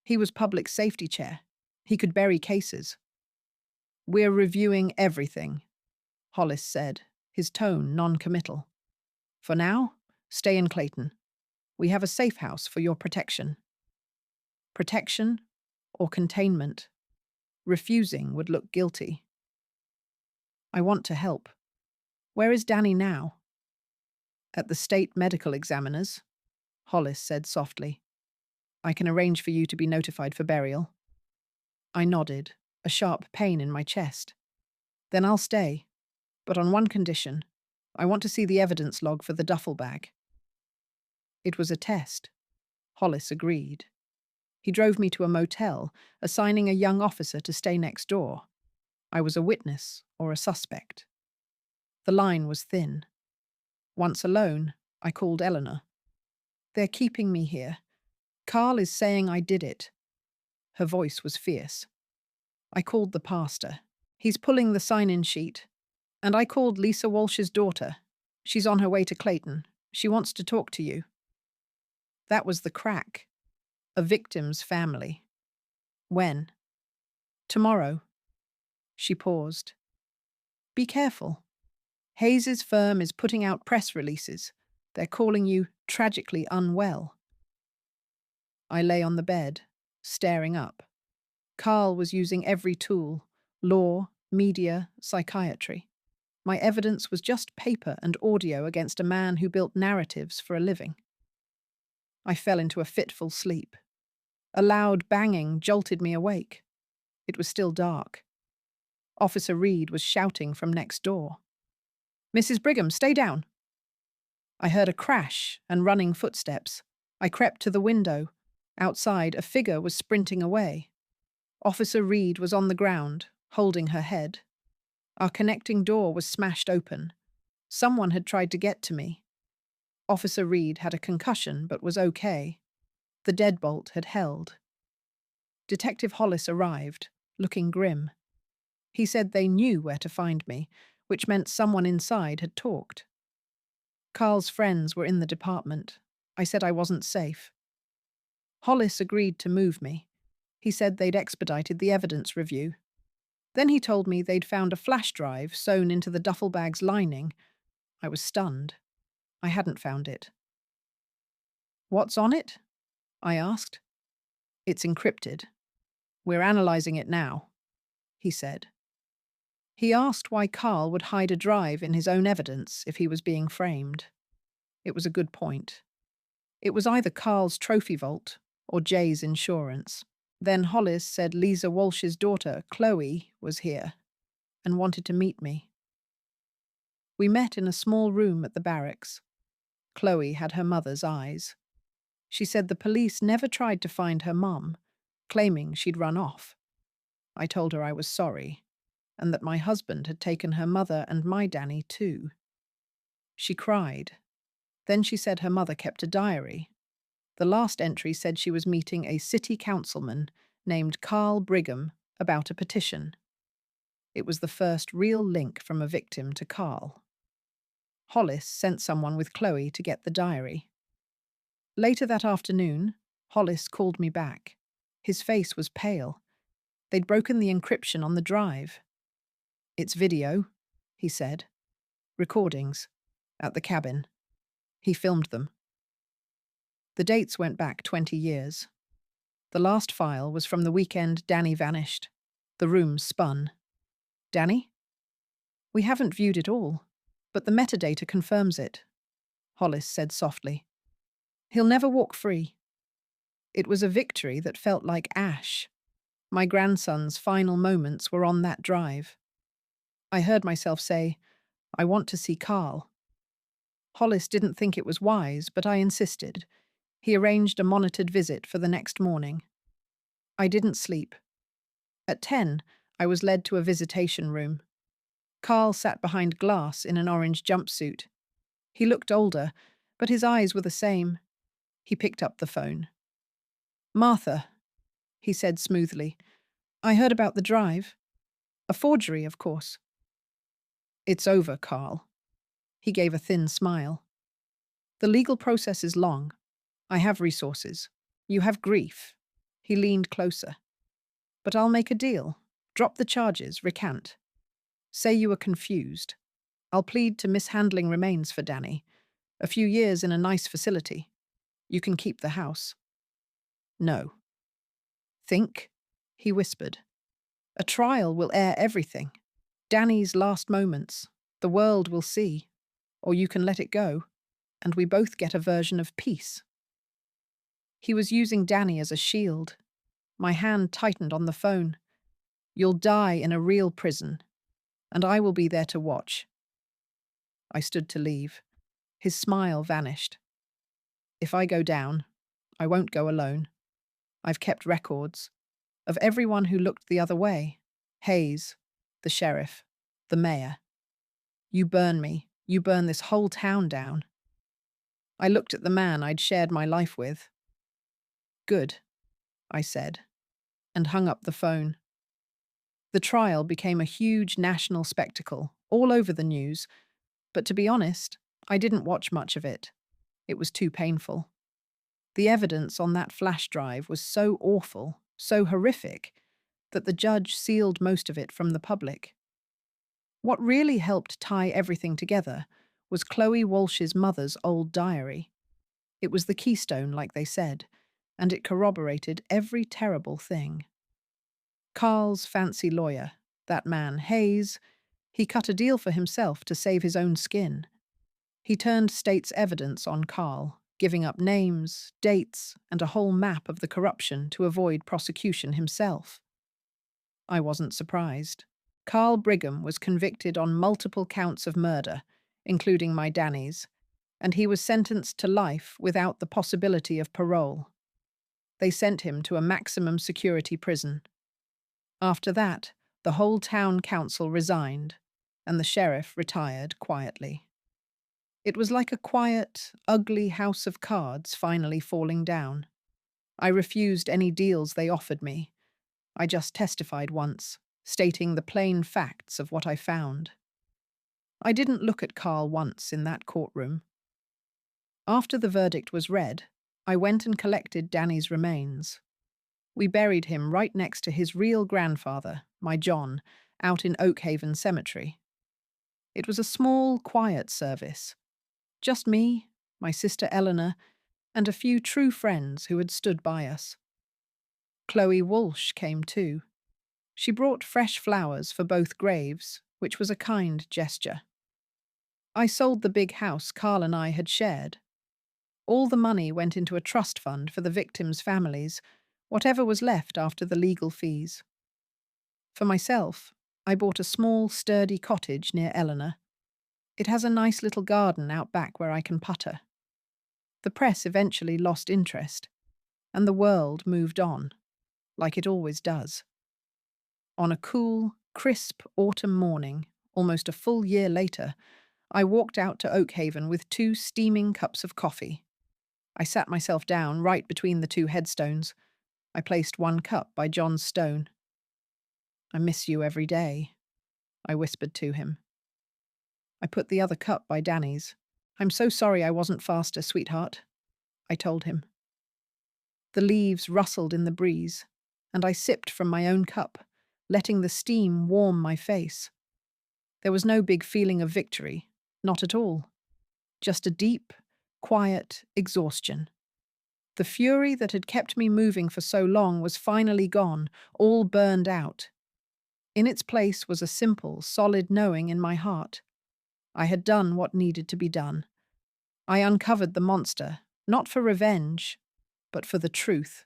He was public safety chair. He could bury cases. We're reviewing everything, Hollis said, his tone non-committal. For now, stay in Clayton. We have a safe house for your protection. Protection or containment? Refusing would look guilty. I want to help. Where is Danny now? At the state medical examiner's, Hollis said softly. I can arrange for you to be notified for burial. I nodded, a sharp pain in my chest. Then I'll stay, but on one condition. I want to see the evidence log for the duffel bag. It was a test. Hollis agreed. He drove me to a motel, assigning a young officer to stay next door. I was a witness or a suspect. The line was thin. Once alone, I called Eleanor. They're keeping me here. Carl is saying I did it. Her voice was fierce. I called the pastor. He's pulling the sign-in sheet. And I called Lisa Walsh's daughter. She's on her way to Clayton. She wants to talk to you. That was the crack. A victim's family. When? Tomorrow. She paused. Be careful. Hayes's firm is putting out press releases. They're calling you tragically unwell. I lay on the bed, staring up. Carl was using every tool, law, media, psychiatry. My evidence was just paper and audio against a man who built narratives for a living. I fell into a fitful sleep. A loud banging jolted me awake. It was still dark. Officer Reed was shouting from next door. Mrs. Brigham, stay down. I heard a crash and running footsteps. I crept to the window. Outside, a figure was sprinting away. Officer Reed was on the ground, holding her head. Our connecting door was smashed open. Someone had tried to get to me. Officer Reed had a concussion but was okay. The deadbolt had held. Detective Hollis arrived, looking grim. He said they knew where to find me, which meant someone inside had talked. Carl's friends were in the department. I said I wasn't safe. Hollis agreed to move me. He said they'd expedited the evidence review. Then he told me they'd found a flash drive sewn into the duffel bag's lining. I was stunned. I hadn't found it. What's on it? I asked. It's encrypted. We're analyzing it now, he said. He asked why Carl would hide a drive in his own evidence if he was being framed. It was a good point. It was either Carl's trophy vault or Jay's insurance. Then Hollis said Lisa Walsh's daughter, Chloe, was here and wanted to meet me. We met in a small room at the barracks. Chloe had her mother's eyes. She said the police never tried to find her mum, claiming she'd run off. I told her I was sorry, and that my husband had taken her mother and my Danny too. She cried. Then she said her mother kept a diary. The last entry said she was meeting a city councilman named Carl Brigham about a petition. It was the first real link from a victim to Carl. Hollis sent someone with Chloe to get the diary. Later that afternoon, Hollis called me back. His face was pale. They'd broken the encryption on the drive. "It's video," he said. "Recordings. At the cabin. He filmed them." The dates went back 20 years. The last file was from the weekend Danny vanished. The room spun. "Danny? We haven't viewed it all, but the metadata confirms it," Hollis said softly. "He'll never walk free." It was a victory that felt like ash. My grandson's final moments were on that drive. I heard myself say, "I want to see Carl." Hollis didn't think it was wise, but I insisted. He arranged a monitored visit for the next morning. I didn't sleep. At 10, I was led to a visitation room. Carl sat behind glass in an orange jumpsuit. He looked older, but his eyes were the same. He picked up the phone. "Martha," he said smoothly, "I heard about the drive. A forgery, of course." "It's over, Carl." He gave a thin smile. "The legal process is long. I have resources. You have grief." He leaned closer. "But I'll make a deal. Drop the charges, recant. Say you were confused. I'll plead to mishandling remains for Danny. A few years in a nice facility. You can keep the house." "No." "Think," he whispered. "A trial will air everything. Danny's last moments. The world will see. Or you can let it go, and we both get a version of peace." He was using Danny as a shield. My hand tightened on the phone. "You'll die in a real prison, and I will be there to watch." I stood to leave. His smile vanished. "If I go down, I won't go alone. I've kept records of everyone who looked the other way. Hayes, the sheriff, the mayor. You burn me, you burn this whole town down." I looked at the man I'd shared my life with. "Good," I said, and hung up the phone. The trial became a huge national spectacle, all over the news, but to be honest, I didn't watch much of it. It was too painful. The evidence on that flash drive was so awful, so horrific, that the judge sealed most of it from the public. What really helped tie everything together was Chloe Walsh's mother's old diary. It was the keystone, like they said, and it corroborated every terrible thing. Carl's fancy lawyer, that man Hayes, he cut a deal for himself to save his own skin. He turned state's evidence on Carl, giving up names, dates, and a whole map of the corruption to avoid prosecution himself. I wasn't surprised. Carl Brigham was convicted on multiple counts of murder, including my Danny's, and he was sentenced to life without the possibility of parole. They sent him to a maximum security prison. After that, the whole town council resigned, and the sheriff retired quietly. It was like a quiet, ugly house of cards finally falling down. I refused any deals they offered me. I just testified once, stating the plain facts of what I found. I didn't look at Carl once in that courtroom. After the verdict was read, I went and collected Danny's remains. We buried him right next to his real grandfather, my John, out in Oakhaven Cemetery. It was a small, quiet service. Just me, my sister Eleanor, and a few true friends who had stood by us. Chloe Walsh came too. She brought fresh flowers for both graves, which was a kind gesture. I sold the big house Carl and I had shared. All the money went into a trust fund for the victims' families, whatever was left after the legal fees. For myself, I bought a small, sturdy cottage near Eleanor. It has a nice little garden out back where I can putter. The press eventually lost interest, and the world moved on, like it always does. On a cool, crisp autumn morning, almost a full year later, I walked out to Oakhaven with 2 steaming cups of coffee. I sat myself down right between the 2 headstones. I placed 1 cup by John's stone. "I miss you every day," I whispered to him. I put the other cup by Danny's. "I'm so sorry I wasn't faster, sweetheart," I told him. The leaves rustled in the breeze. and I sipped from my own cup, letting the steam warm my face. There was no big feeling of victory, not at all. Just a deep, quiet exhaustion. The fury that had kept me moving for so long was finally gone, all burned out. In its place was a simple, solid knowing in my heart. I had done what needed to be done. I uncovered the monster, not for revenge, but for the truth.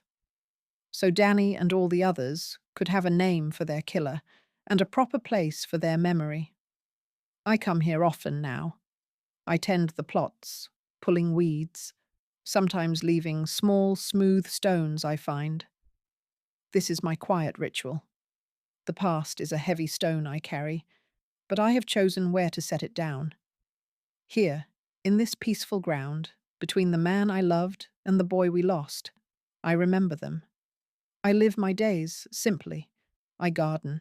So Danny and all the others could have a name for their killer and a proper place for their memory. I come here often now. I tend the plots, pulling weeds, sometimes leaving small, smooth stones I find. This is my quiet ritual. The past is a heavy stone I carry, but I have chosen where to set it down. Here, in this peaceful ground, between the man I loved and the boy we lost, I remember them. I live my days simply. I garden.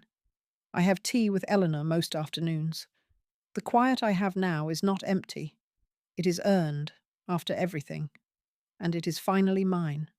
I have tea with Eleanor most afternoons. The quiet I have now is not empty. It is earned, after everything, and it is finally mine.